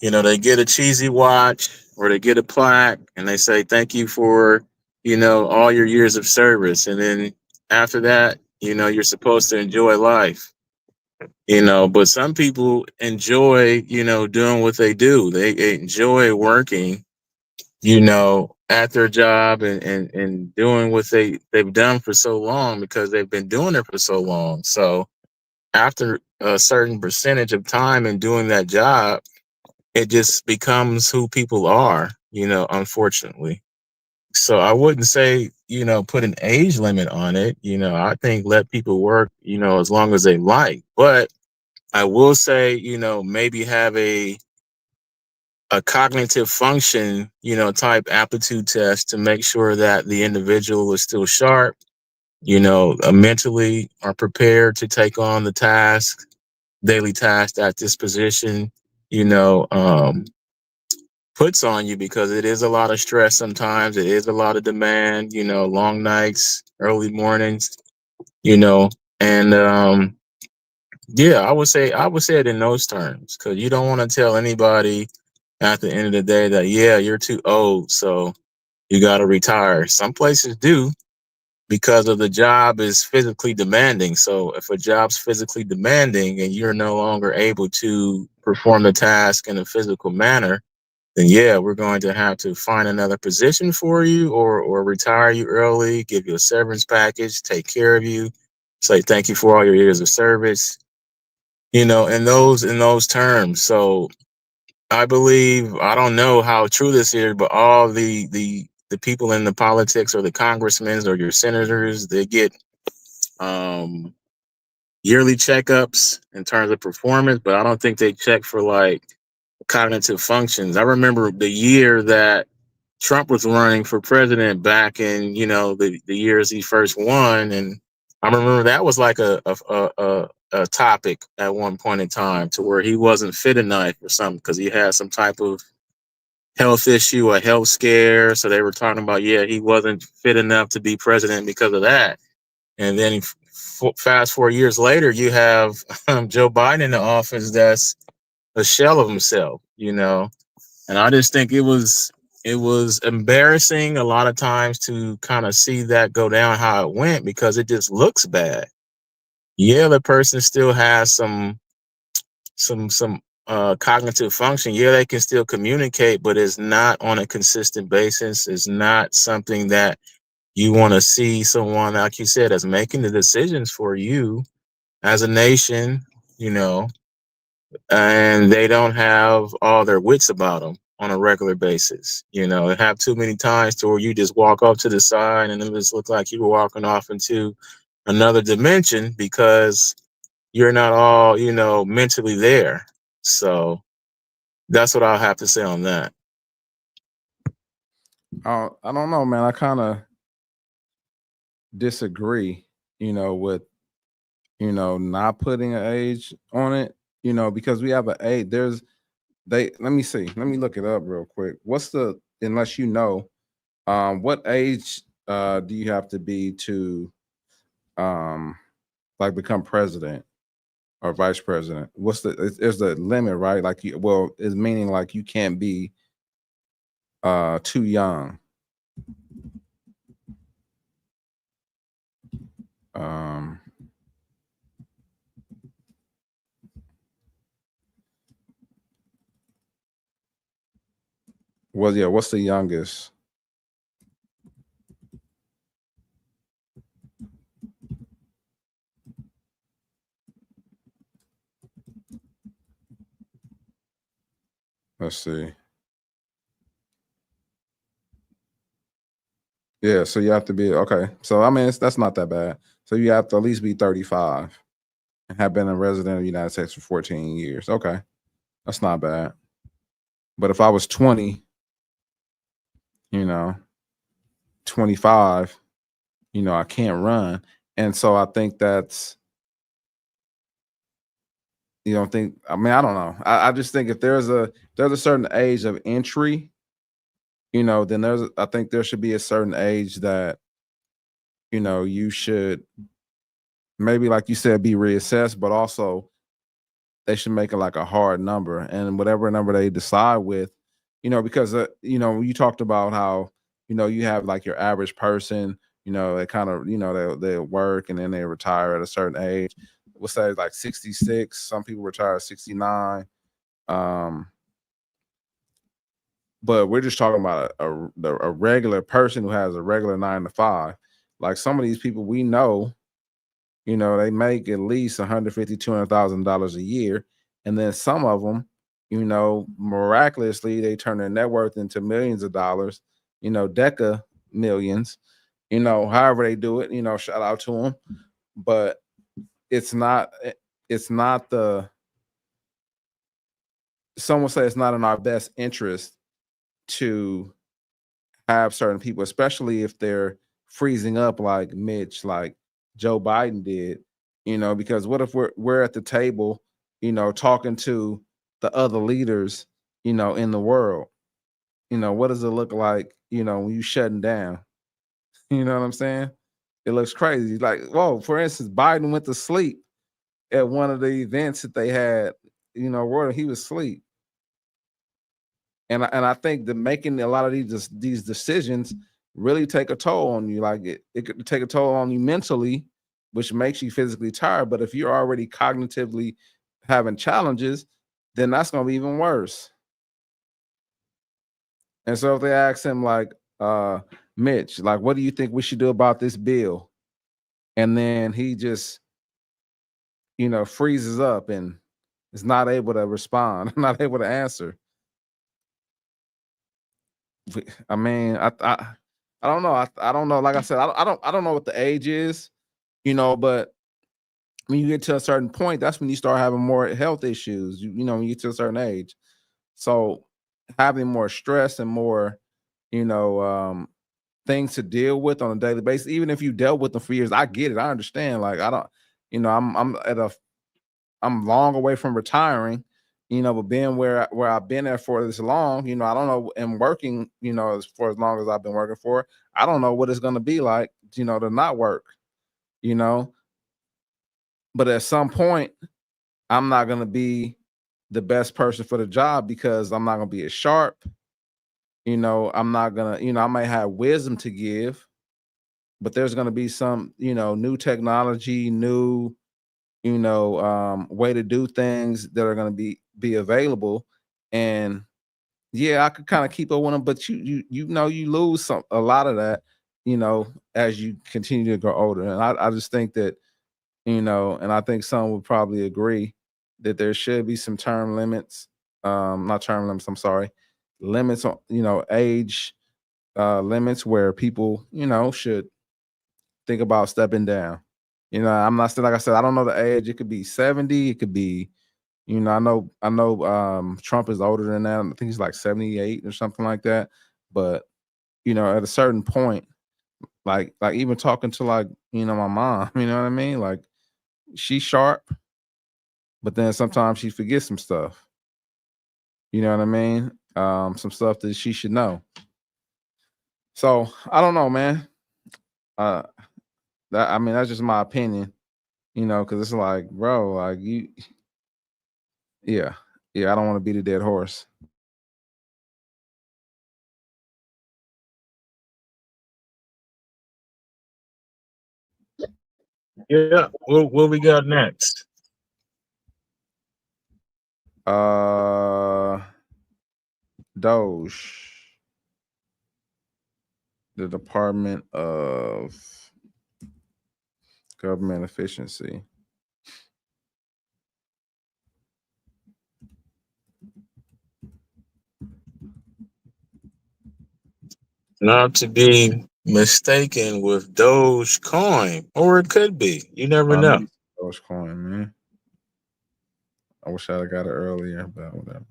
you know, they get a cheesy watch or they get a plaque and they say, thank you for, you know, all your years of service. And then after that, you know, you're supposed to enjoy life, you know, but some people enjoy, you know, doing what they do. They enjoy working, you know, at their job and doing what they've done for so long because they've been doing it for so long. So after a certain percentage of time in doing that job, it just becomes who people are, you know, unfortunately. So I wouldn't say, you know, put an age limit on it. You know, I think let people work, you know, as long as they like. But I will say, you know, maybe have a cognitive function, you know, type aptitude test to make sure that the individual is still sharp, you know, mentally are prepared to take on the task, daily task at this position, you know, puts on you, because it is a lot of stress sometimes. It is a lot of demand, you know, long nights, early mornings, you know, and yeah, I would say it in those terms, because you don't want to tell anybody at the end of the day that, yeah, you're too old, so you got to retire. Some places do, because of the job is physically demanding. So if a job's physically demanding and you're no longer able to perform the task in a physical manner, then yeah, we're going to have to find another position for you, or retire you early, give you a severance package, take care of you, say thank you for all your years of service, you know, in those terms. So I believe, I don't know how true this is, but all the people in the politics, or the congressmen or your senators, they get yearly checkups in terms of performance, but I don't think they check for like cognitive functions. I remember the year that Trump was running for president back in, you know, the years he first won, and I remember that was like a topic at one point in time, to where he wasn't fit enough or something because he had some type of health issue, a health scare. So they were talking about, yeah, he wasn't fit enough to be president because of that. And then fast 4 years later, you have Joe Biden in the office that's a shell of himself, you know. And I just think it was embarrassing a lot of times to kind of see that go down how it went, because it just looks bad. Yeah, the person still has some cognitive function. Yeah, they can still communicate, but it's not on a consistent basis. It's not something that you want to see someone, like you said, that's making the decisions for you as a nation, you know, and they don't have all their wits about them on a regular basis. You know, it have too many times to where you just walk off to the side and it just look like you were walking off into another dimension, because you're not all, you know, mentally there. So that's what I'll have to say on that. I don't know, man. I kind of disagree, you know, with, you know, not putting an age on it, you know, because we have an age. Let me see. Let me look it up real quick. Unless you know, what age do you have to be to like become president or vice president? There's the limit, right? Like it's meaning like you can't be too young. Well, yeah, what's the youngest? Let's see. Yeah, so you have to be okay. So I mean, that's not that bad. So you have to at least be 35 and have been a resident of the United States for 14 years. Okay, that's not bad. But if I was 20, you know, 25, you know, I can't run. And so I think that's, you don't think, I mean, I don't know. I just think if there's a certain age of entry, you know, then I think there should be a certain age that, you should maybe, like you said, be reassessed, but also they should make it like a hard number, and whatever number they decide with, because you talked about how you have like your average person, they kind of they work and then they retire at a certain age. We'll say like 66. Some people retire at 69. But we're just talking about a regular person who has a regular 9 to 5. Like some of these people we know, they make at least $150,000, $200,000 a year, and then some of them, miraculously they turn their net worth into millions of dollars, deca millions, however they do it. Shout out to them, but it's not the. Some will say it's not in our best interest to have certain people, especially if they're freezing up like Mitch, like Joe Biden did, because what if we're at the table, talking to the other leaders, in the world, what does it look like, when you shutting down? You know what I'm saying? It looks crazy. Like, whoa, for instance, Biden went to sleep at one of the events that they had, where he was asleep. And I think that making a lot of these decisions really take a toll on you. Like it could take a toll on you mentally, which makes you physically tired. But if you're already cognitively having challenges, then that's going to be even worse. And so if they ask him like, Mitch, like, what do you think we should do about this bill? And then he just, freezes up and is not able to respond, not able to answer. I mean, I don't know. I don't know. Like I said, I don't know what the age is, but when you get to a certain point, that's when you start having more health issues. When you get to a certain age. So having more stress and more, things to deal with on a daily basis, even if you dealt with them for years, I get it. I understand. Like I don't, I'm long away from retiring, but being where I've been at for this long, I don't know, and working, for as long as I've been working for, I don't know what it's going to be like, to not work, but at some point, I'm not going to be the best person for the job because I'm not going to be as sharp. I'm not going to, I might have wisdom to give, but there's going to be some, new technology, new, way to do things that are going to be available. And yeah, I could kind of keep up with them, but you lose a lot of that, as you continue to grow older. And I just think that, and I think some would probably agree that there should be some term limits, not term limits, I'm sorry, limits on, age limits where people, should think about stepping down. I'm not saying, like I said, I don't know the age. It could be 70. It could be, I know Trump is older than that. I think he's like 78 or something like that. But, at a certain point, like even talking to like, my mom, you know what I mean? Like she's sharp, but then sometimes she forgets some stuff. You know what I mean? Some stuff that she should know. So I don't know, man. That's just my opinion, because it's like, bro, like yeah, I don't want to beat a dead horse. Yeah. What we got next? Doge, the Department of Government Efficiency. Not to be mistaken with Dogecoin, or it could be. You never know. Dogecoin, man. I wish I'd have got it earlier, but whatever.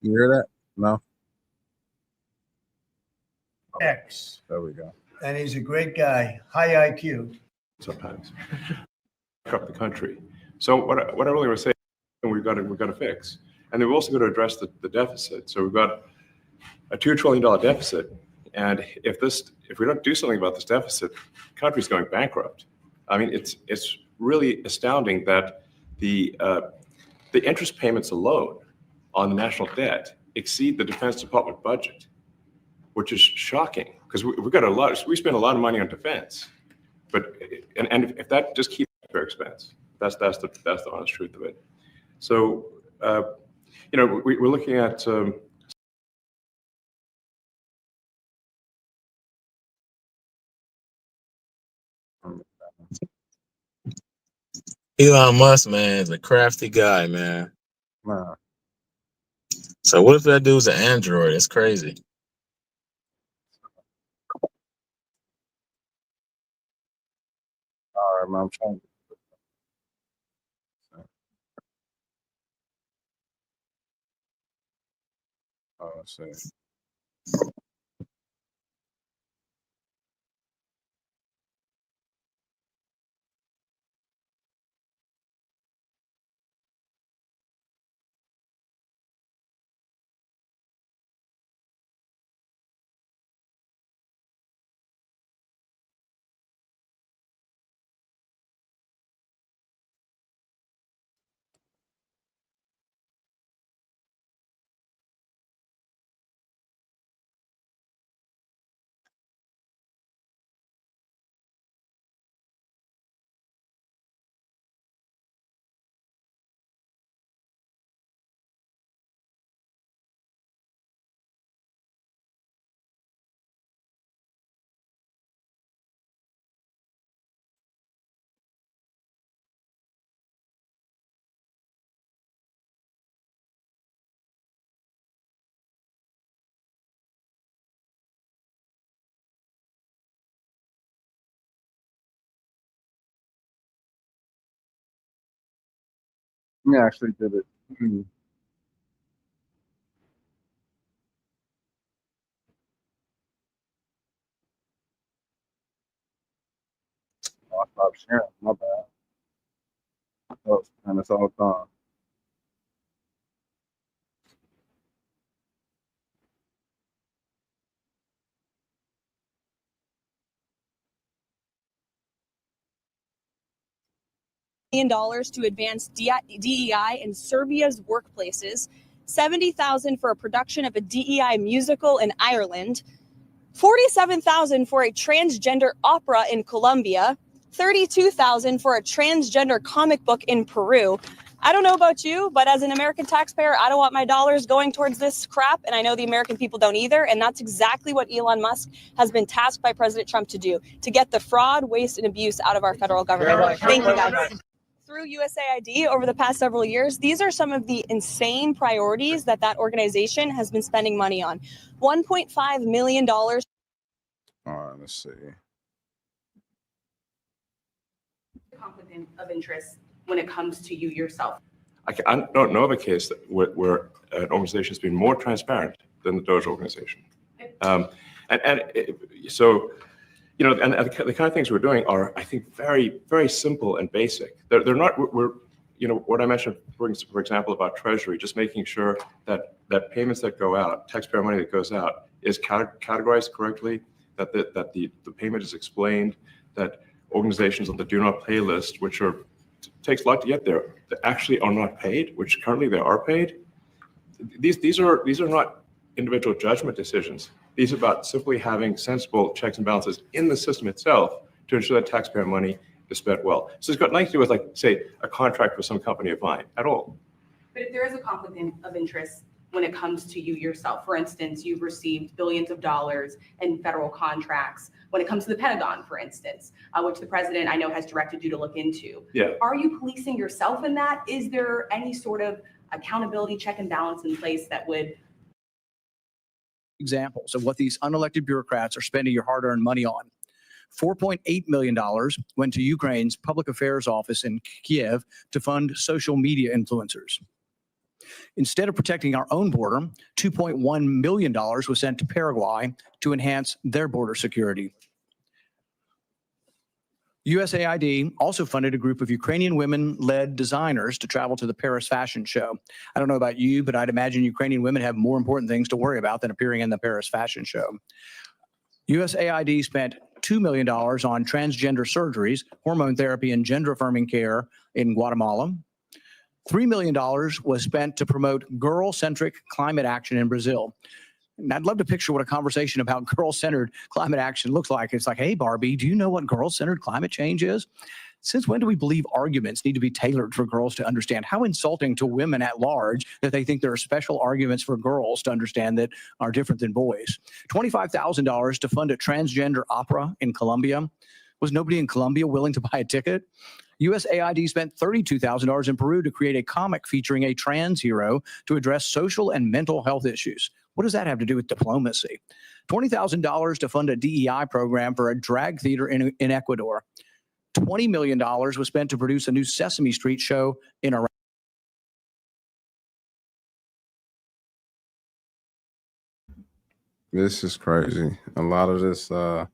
You hear that? No. X, There we go. and he's a great guy, high IQ. Sometimes up the country. So what I really was saying, we've got to fix, and then we've also got to address the deficit. So we've got a $2 trillion deficit, and if we don't do something about this deficit, the country's going bankrupt. I mean, it's really astounding that the interest payments alone on the national debt exceed the Defense Department budget, which is shocking because we spend a lot of money on defense, but and if that just keeps their expense, that's the honest truth of it. So we're looking at. Elon Musk, man, is a crafty guy, man. Nah. So what if that dude's an android? It's crazy. All right, man, I'm trying. Oh, let's see. Yeah, actually did it. Oh, I stopped sharing. My bad. Oh, and it's all gone. $1 to advance DEI in Serbia's workplaces, $70,000 for a production of a DEI musical in Ireland, $47,000 for a transgender opera in Colombia, $32,000 for a transgender comic book in Peru. I don't know about you, but as an American taxpayer, I don't want my dollars going towards this crap, and I know the American people don't either, and that's exactly what Elon Musk has been tasked by President Trump to do, to get the fraud, waste, and abuse out of our federal government. Thank you, guys. Through USAID over the past several years, these are some of the insane priorities that organization has been spending money on. $1.5 million. All right, let's see. Conflict of interest when it comes to you yourself. I don't know of a case where an organization has been more transparent than the Doge organization. So, and the kind of things we're doing are, I think, very, very simple and basic. They're not, what I mentioned, for example, about Treasury, just making sure that payments that go out, taxpayer money that goes out, is categorized correctly, that the payment is explained, that organizations on the do not pay list, which takes a lot to get there, that actually are not paid, which currently they are paid. These are not individual judgment decisions. These are about simply having sensible checks and balances in the system itself to ensure that taxpayer money is spent well. So it's got nothing to do with, like, say, a contract with some company of mine at all. But if there is a conflict of interest when it comes to you yourself, for instance, you've received billions of dollars in federal contracts. When it comes to the Pentagon, for instance, which the president I know has directed you to look into. Yeah. Are you policing yourself in that? Is there any sort of accountability check and balance in place that would examples of what these unelected bureaucrats are spending your hard-earned money on? $4.8 million went to Ukraine's public affairs office in Kiev to fund social media influencers. Instead of protecting our own border, $2.1 million was sent to Paraguay to enhance their border security. USAID also funded a group of Ukrainian women-led designers to travel to the Paris Fashion Show. I don't know about you, but I'd imagine Ukrainian women have more important things to worry about than appearing in the Paris Fashion Show. USAID spent $2 million on transgender surgeries, hormone therapy, and gender-affirming care in Guatemala. $3 million was spent to promote girl-centric climate action in Brazil. And I'd love to picture what a conversation about girl-centered climate action looks like. It's like, hey, Barbie, do you know what girl-centered climate change is? Since when do we believe arguments need to be tailored for girls to understand? How insulting to women at large that they think there are special arguments for girls to understand that are different than boys. $25,000 to fund a transgender opera in Colombia. Was nobody in Colombia willing to buy a ticket? USAID spent $32,000 in Peru to create a comic featuring a trans hero to address social and mental health issues. What does that have to do with diplomacy? $20,000 to fund a DEI program for a drag theater in Ecuador. $20 million was spent to produce a new Sesame Street show in Iraq. This is crazy. A lot of this, there's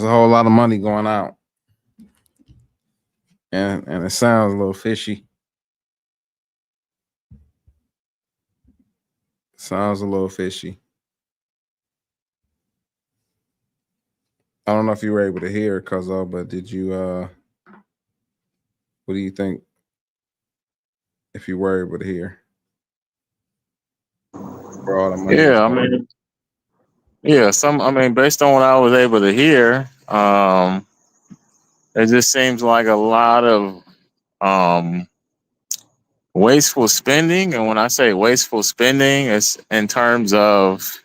a whole lot of money going out. And it sounds a little fishy. Sounds a little fishy. I don't know if you were able to hear, Cuzzo, but did you, what do you think if you were able to hear? For all the money. Yeah, I mean, based on what I was able to hear, it just seems like a lot of wasteful spending. And when I say wasteful spending, it's in terms of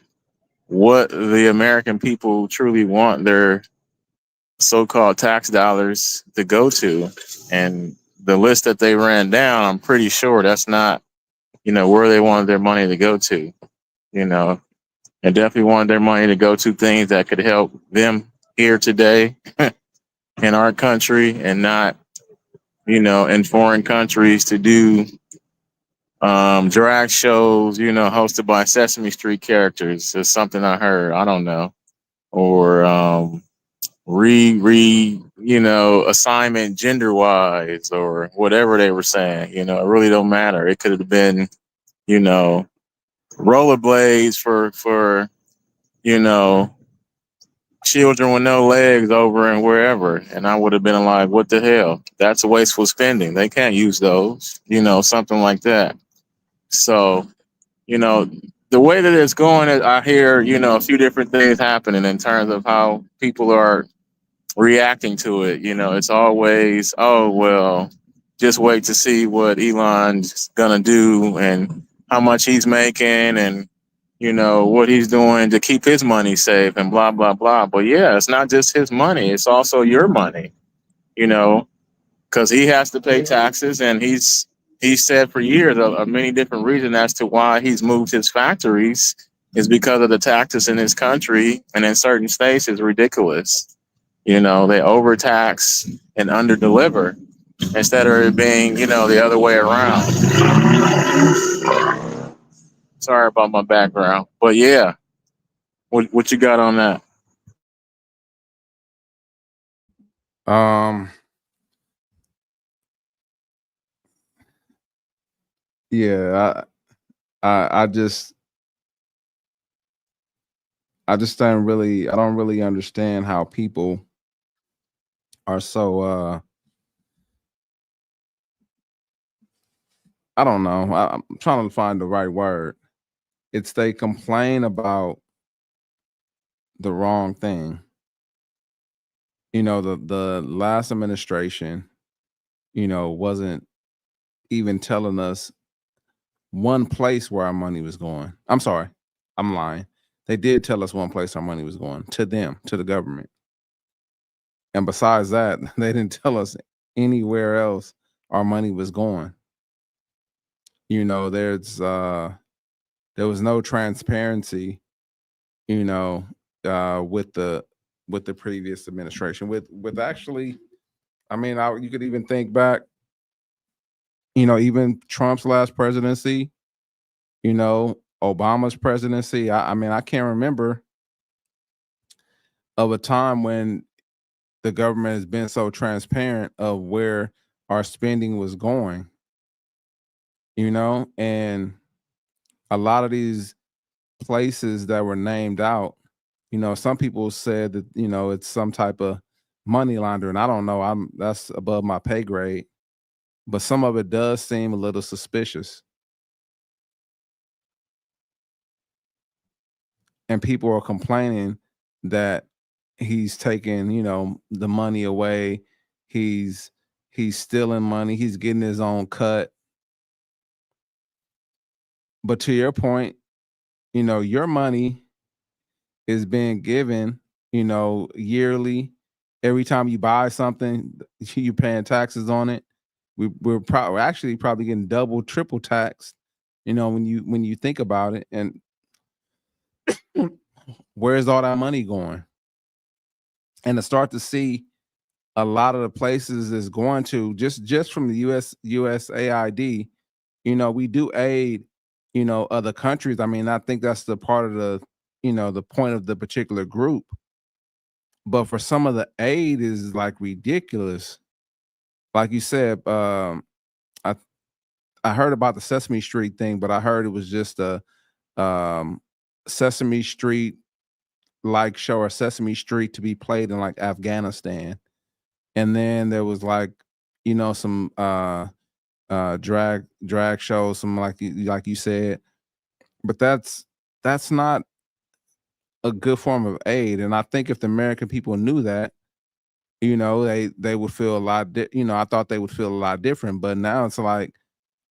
what the American people truly want their so-called tax dollars to go to. And the list that they ran down, I'm pretty sure that's not, where they wanted their money to go to, and definitely wanted their money to go to things that could help them here today in our country, and not, in foreign countries to do drag shows, hosted by Sesame Street characters. Is something I heard. I don't know. Or assignment gender wise, or whatever they were saying. It really don't matter. It could have been, rollerblades for children with no legs over and wherever. And I would have been like, what the hell? That's wasteful spending. They can't use those, something like that. So, the way that it's going, I hear, a few different things happening in terms of how people are reacting to it. It's always, oh, well, just wait to see what Elon's gonna do and how much he's making and, what he's doing to keep his money safe and blah, blah, blah. But yeah, it's not just his money. It's also your money, because he has to pay taxes, and he's said for years of many different reasons as to why he's moved his factories is because of the taxes in his country and in certain states is ridiculous. They overtax and underdeliver instead of it being, the other way around. Sorry about my background, but yeah, what you got on that? Yeah, I just don't really understand how people are so I don't know. I'm trying to find the right word. It's they complain about the wrong thing. The last administration, wasn't even telling us one place where our money was going. I'm sorry, I'm lying. They did tell us one place our money was going, to them, to the government. And besides that, they didn't tell us anywhere else our money was going. There was no transparency, with the previous administration, with actually I mean, you could even think back, even Trump's last presidency, Obama's presidency. I mean, I can't remember of a time when the government has been so transparent of where our spending was going, and a lot of these places that were named out, some people said that, it's some type of money laundering. I don't know. That's above my pay grade, but some of it does seem a little suspicious. And people are complaining that he's taking, the money away. He's stealing money. He's getting his own cut. But to your point, your money is being given, yearly. Every time you buy something, you're paying taxes on it. We're actually probably getting double, triple taxed, when you think about it. And where's all that money going? And to start to see a lot of the places is going to just from the USAID, we do aid, other countries. I mean, I think that's the part of the, the point of the particular group. But for some of the aid is like ridiculous. Like you said, I heard about the Sesame Street thing, but I heard it was just a Sesame Street like show, or Sesame Street to be played in like Afghanistan. And then there was like, some drag shows, some like you said. But that's not a good form of aid. And I think if the American people knew that, they would feel a lot, I thought they would feel a lot different. But now it's like,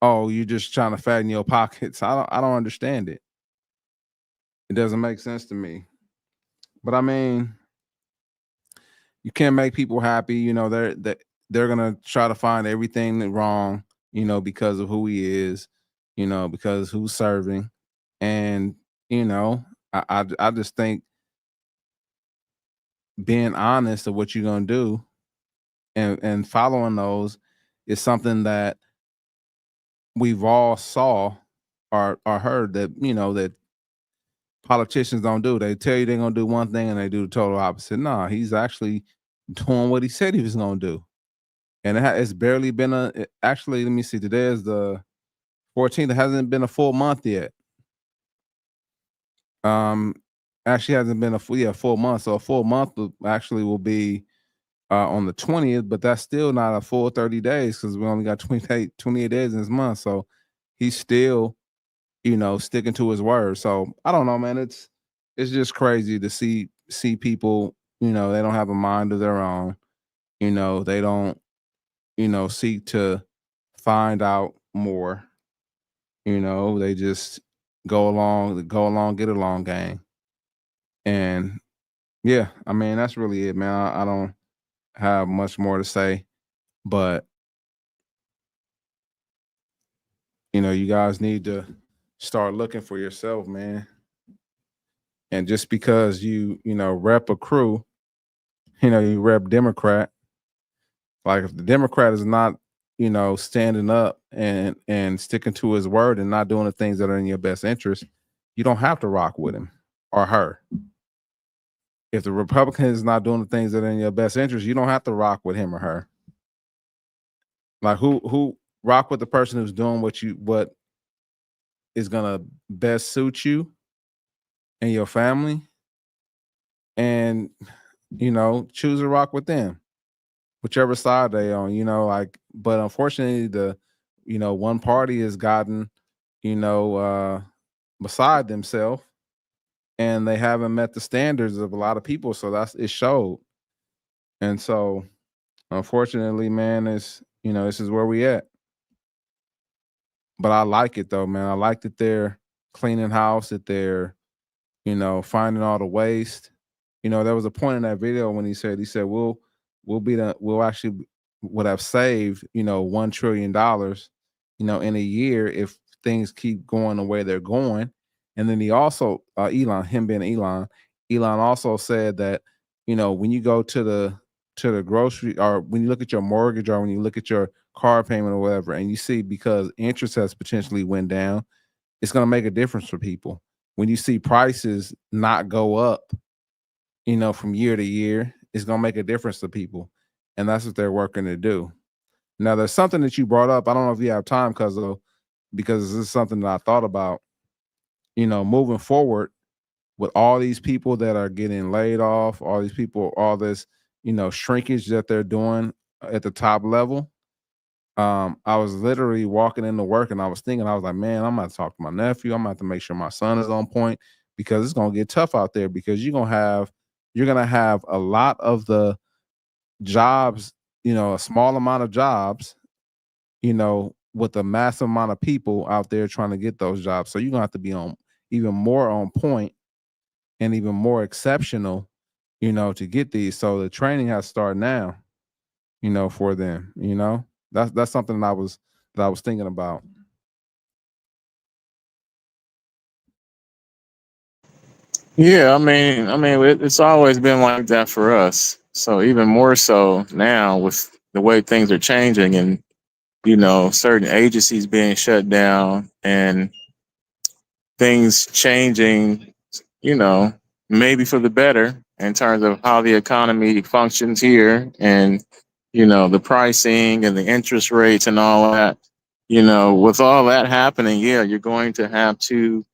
oh, you're just trying to fatten your pockets. I don't understand it. It doesn't make sense to me. But I mean, you can't make people happy. They're gonna try to find everything wrong, because of who he is, because who's serving. And, I just think being honest of what you're gonna do and following those is something that we've all saw or heard that, that politicians don't do. They tell you they're gonna do one thing and they do the total opposite. No, he's actually doing what he said he was gonna do. And it's barely been actually, let me see, today is the 14th. It hasn't been a full month yet. Actually hasn't been a full month. So a full month will be on the 20th, but that's still not a full 30 days because we only got 28 days in this month. So he's still, sticking to his word. So I don't know, man. It's just crazy to see people, they don't have a mind of their own. They don't, seek to find out more. They just go along, get along gang. And yeah, I mean, that's really it, man. I don't have much more to say, but you guys need to start looking for yourself, man. And just because you rep a crew, you rep Democrat. Like if the Democrat is not, standing up and sticking to his word and not doing the things that are in your best interest, you don't have to rock with him or her. If the Republican is not doing the things that are in your best interest, you don't have to rock with him or her. Like who rock with the person who's doing what is gonna best suit you and your family, and choose to rock with them, whichever side they on. But unfortunately, the one party has gotten beside themselves, and they haven't met the standards of a lot of people. So it showed. And so unfortunately, man, this is where we at. But I like it though, man. I like that they're cleaning house, that they're, finding all the waste. There was a point in that video when he said, we'll actually would have saved, $1 trillion, in a year if things keep going the way they're going. And then he also, Elon also said that, when you go to to the grocery, or when you look at your mortgage, or when you look at your car payment or whatever, and you see because interest has potentially went down, it's going to make a difference for people. When you see prices not go up, from year to year, it's going to make a difference to people. And that's what they're working to do. Now, there's something that you brought up. I don't know if you have time, because this is something that I thought about, moving forward with all these people that are getting laid off, all these people, all this, shrinkage that they're doing at the top level. I was literally walking into work and I was like, man, I'm going to talk to my nephew. I'm going to have to make sure my son is on point, because it's going to get tough out there, because you're going to have a lot of the jobs, a small amount of jobs, with a massive amount of people out there trying to get those jobs. So you're going to have to be even more on point and even more exceptional, to get these. So the training has to start now, for them, that's something that I was thinking about. Yeah, I mean, it's always been like that for us. So even more so now with the way things are changing, and certain agencies being shut down and things changing, maybe for the better in terms of how the economy functions here, and the pricing and the interest rates and all that. With all that happening, yeah, you're going to have to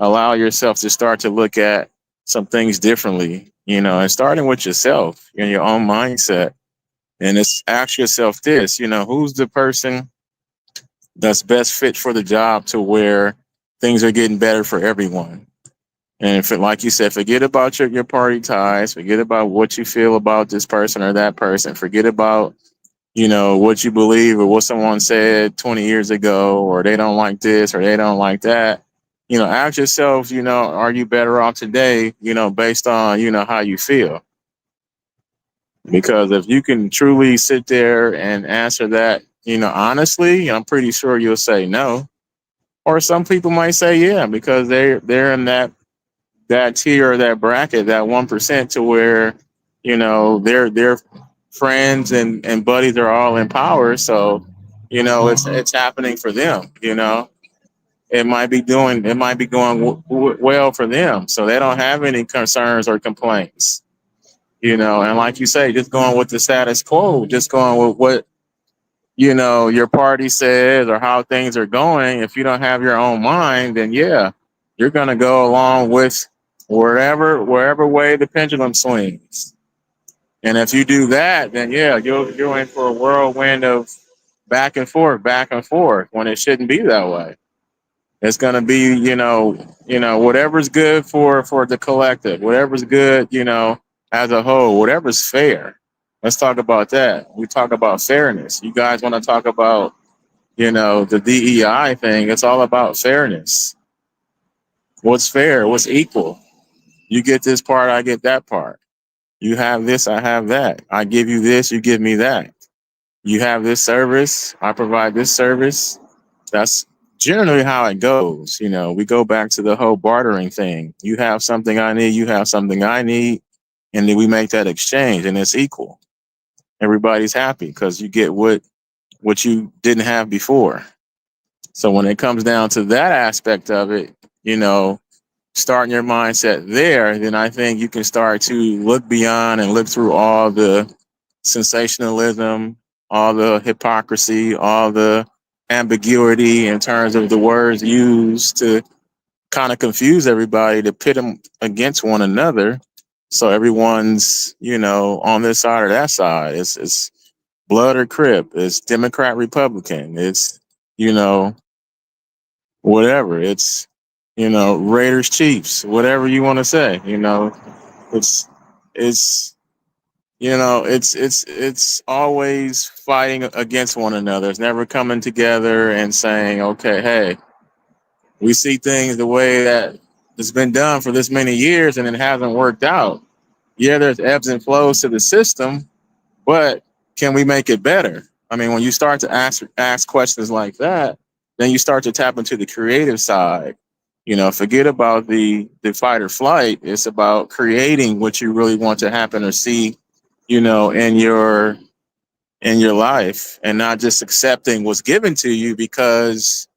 allow yourself to start to look at some things differently, and starting with yourself and your own mindset. And it's ask yourself this, who's the person that's best fit for the job to where things are getting better for everyone. And if, like you said, forget about your party ties, forget about what you feel about this person or that person, forget about, what you believe or what someone said 20 years ago, or they don't like this or they don't like that. Ask yourself, are you better off today, based on, how you feel? Because if you can truly sit there and answer that, honestly, I'm pretty sure you'll say no. Or some people might say yeah, because they're in that tier or that bracket, that 1%, to where, their friends and buddies are all in power. So, it's happening for them, It might be going well for them. So they don't have any concerns or complaints, and like you say, just going with the status quo, just going with what, your party says or how things are going. If you don't have your own mind, then yeah, you're going to go along with wherever way the pendulum swings. And if you do that, then yeah, you're in for a whirlwind of back and forth, when it shouldn't be that way. It's going to be, whatever's good for the collective, whatever's good, as a whole, whatever's fair. Let's talk about that. We talk about fairness. You guys want to talk about, the DEI thing. It's all about fairness. What's fair? What's equal? You get this part, I get that part. You have this, I have that. I give you this, you give me that. You have this service, I provide this service. That's generally how it goes. We go back to the whole bartering thing. You have something I need, you have something I need, and then we make that exchange, and it's equal. Everybody's happy because you get what you didn't have before. So when it comes down to that aspect of it, starting your mindset there, then I think you can start to look beyond and look through all the sensationalism, all the hypocrisy, all the ambiguity in terms of the words used to kind of confuse everybody, to pit them against one another. So everyone's, on this side or that side. It's blood or crip. It's Democrat, Republican. It's, whatever. It's, Raiders, Chiefs, whatever you want to say. It's always fighting against one another. It's never coming together and saying, okay, hey, we see things the way that it's been done for this many years and it hasn't worked out. Yeah, there's ebbs and flows to the system, but can we make it better? I mean, when you start to ask questions like that, then you start to tap into the creative side. Forget about the fight or flight. It's about creating what you really want to happen or see, in your life, and not just accepting what's given to you because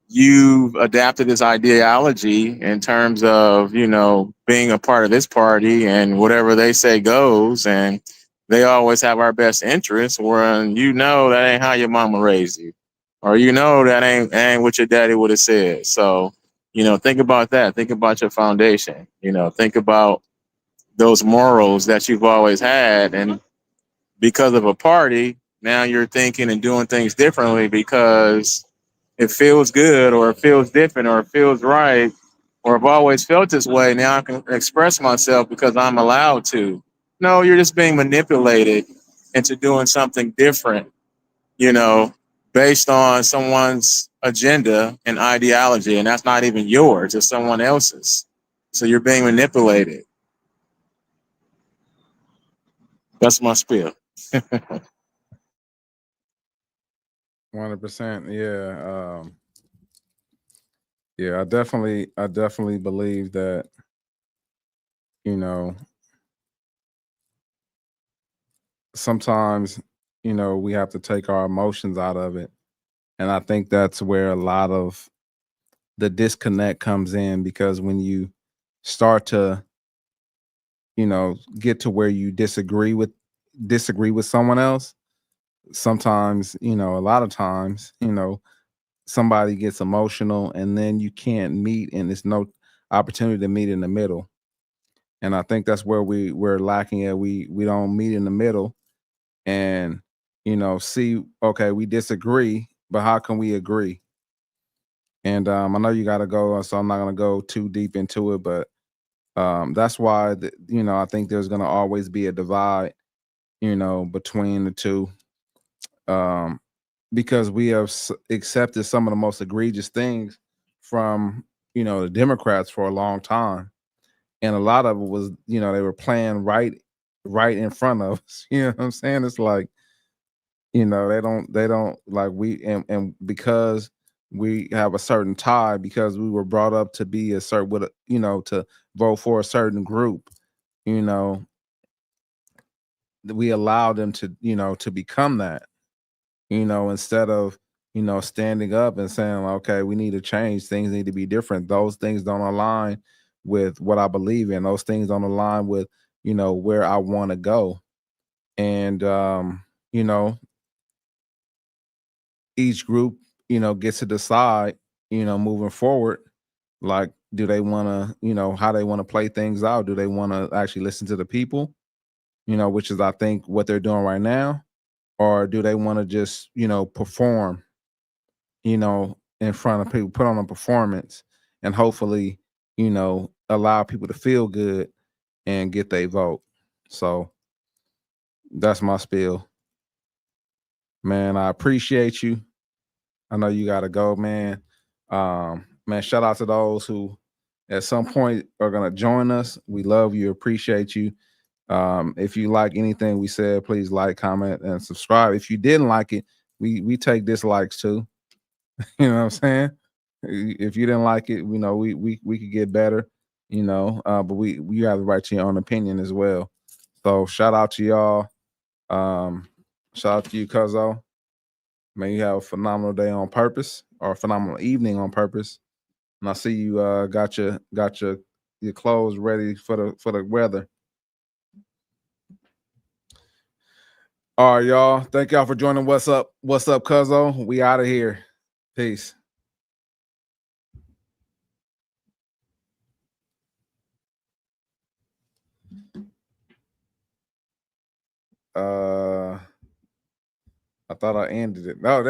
you've adapted this ideology in terms of, being a part of this party and whatever they say goes, and they always have our best interests, when that ain't how your mama raised you, or that ain't what your daddy would have said. So, think about that. Think about your foundation. Think about those morals that you've always had, and because of a party, now you're thinking and doing things differently because it feels good, or it feels different, or it feels right, or I've always felt this way. Now I can express myself because I'm allowed to. No, you're just being manipulated into doing something different, based on someone's agenda and ideology. And that's not even yours, it's someone else's. So you're being manipulated. That's my spiel. 100%. Yeah. Yeah, I definitely believe that, sometimes, we have to take our emotions out of it. And I think that's where a lot of the disconnect comes in, because when you start to, get to where you disagree with someone else, sometimes, a lot of times, somebody gets emotional, and then you can't meet, and there's no opportunity to meet in the middle. And I think that's where we're lacking at. We don't meet in the middle, and see, okay, we disagree, but how can we agree? And I know you got to go, so I'm not going to go too deep into it, but that's why I think there's going to always be a divide, between the two, because we have accepted some of the most egregious things from the Democrats for a long time, and a lot of it was they were playing right in front of us. You know what I'm saying? It's like, they don't like, and because we have a certain tie, because we were brought up to be a certain, with to vote for a certain group, we allow them to to become that, instead of standing up and saying, okay, we need to change, things need to be different. Those things don't align with what I believe in. Those things don't align with where I want to go. And each group gets to decide moving forward, like, do they want to how they want to play things out? Do they want to actually listen to the people, which is, I think, what they're doing right now? Or do they want to just perform in front of people, put on a performance, and hopefully allow people to feel good and get their vote? So that's my spiel, man. I appreciate you. I know you gotta go, man. Man, shout out to those who at some point are gonna join us. We love you, appreciate you. If you like anything we said, please like, comment, and subscribe. If you didn't like it, we take dislikes too. You know what I'm saying? If you didn't like it, we could get better, but you have the right to your own opinion as well. So shout out to y'all. Shout out to you, Cuzzo. May you have a phenomenal day on purpose, or a phenomenal evening on purpose. And I see you got your clothes ready for the weather. All right, y'all. Thank y'all for joining. What's up, Cuzzo? We out of here. Peace. I thought I ended it. No, that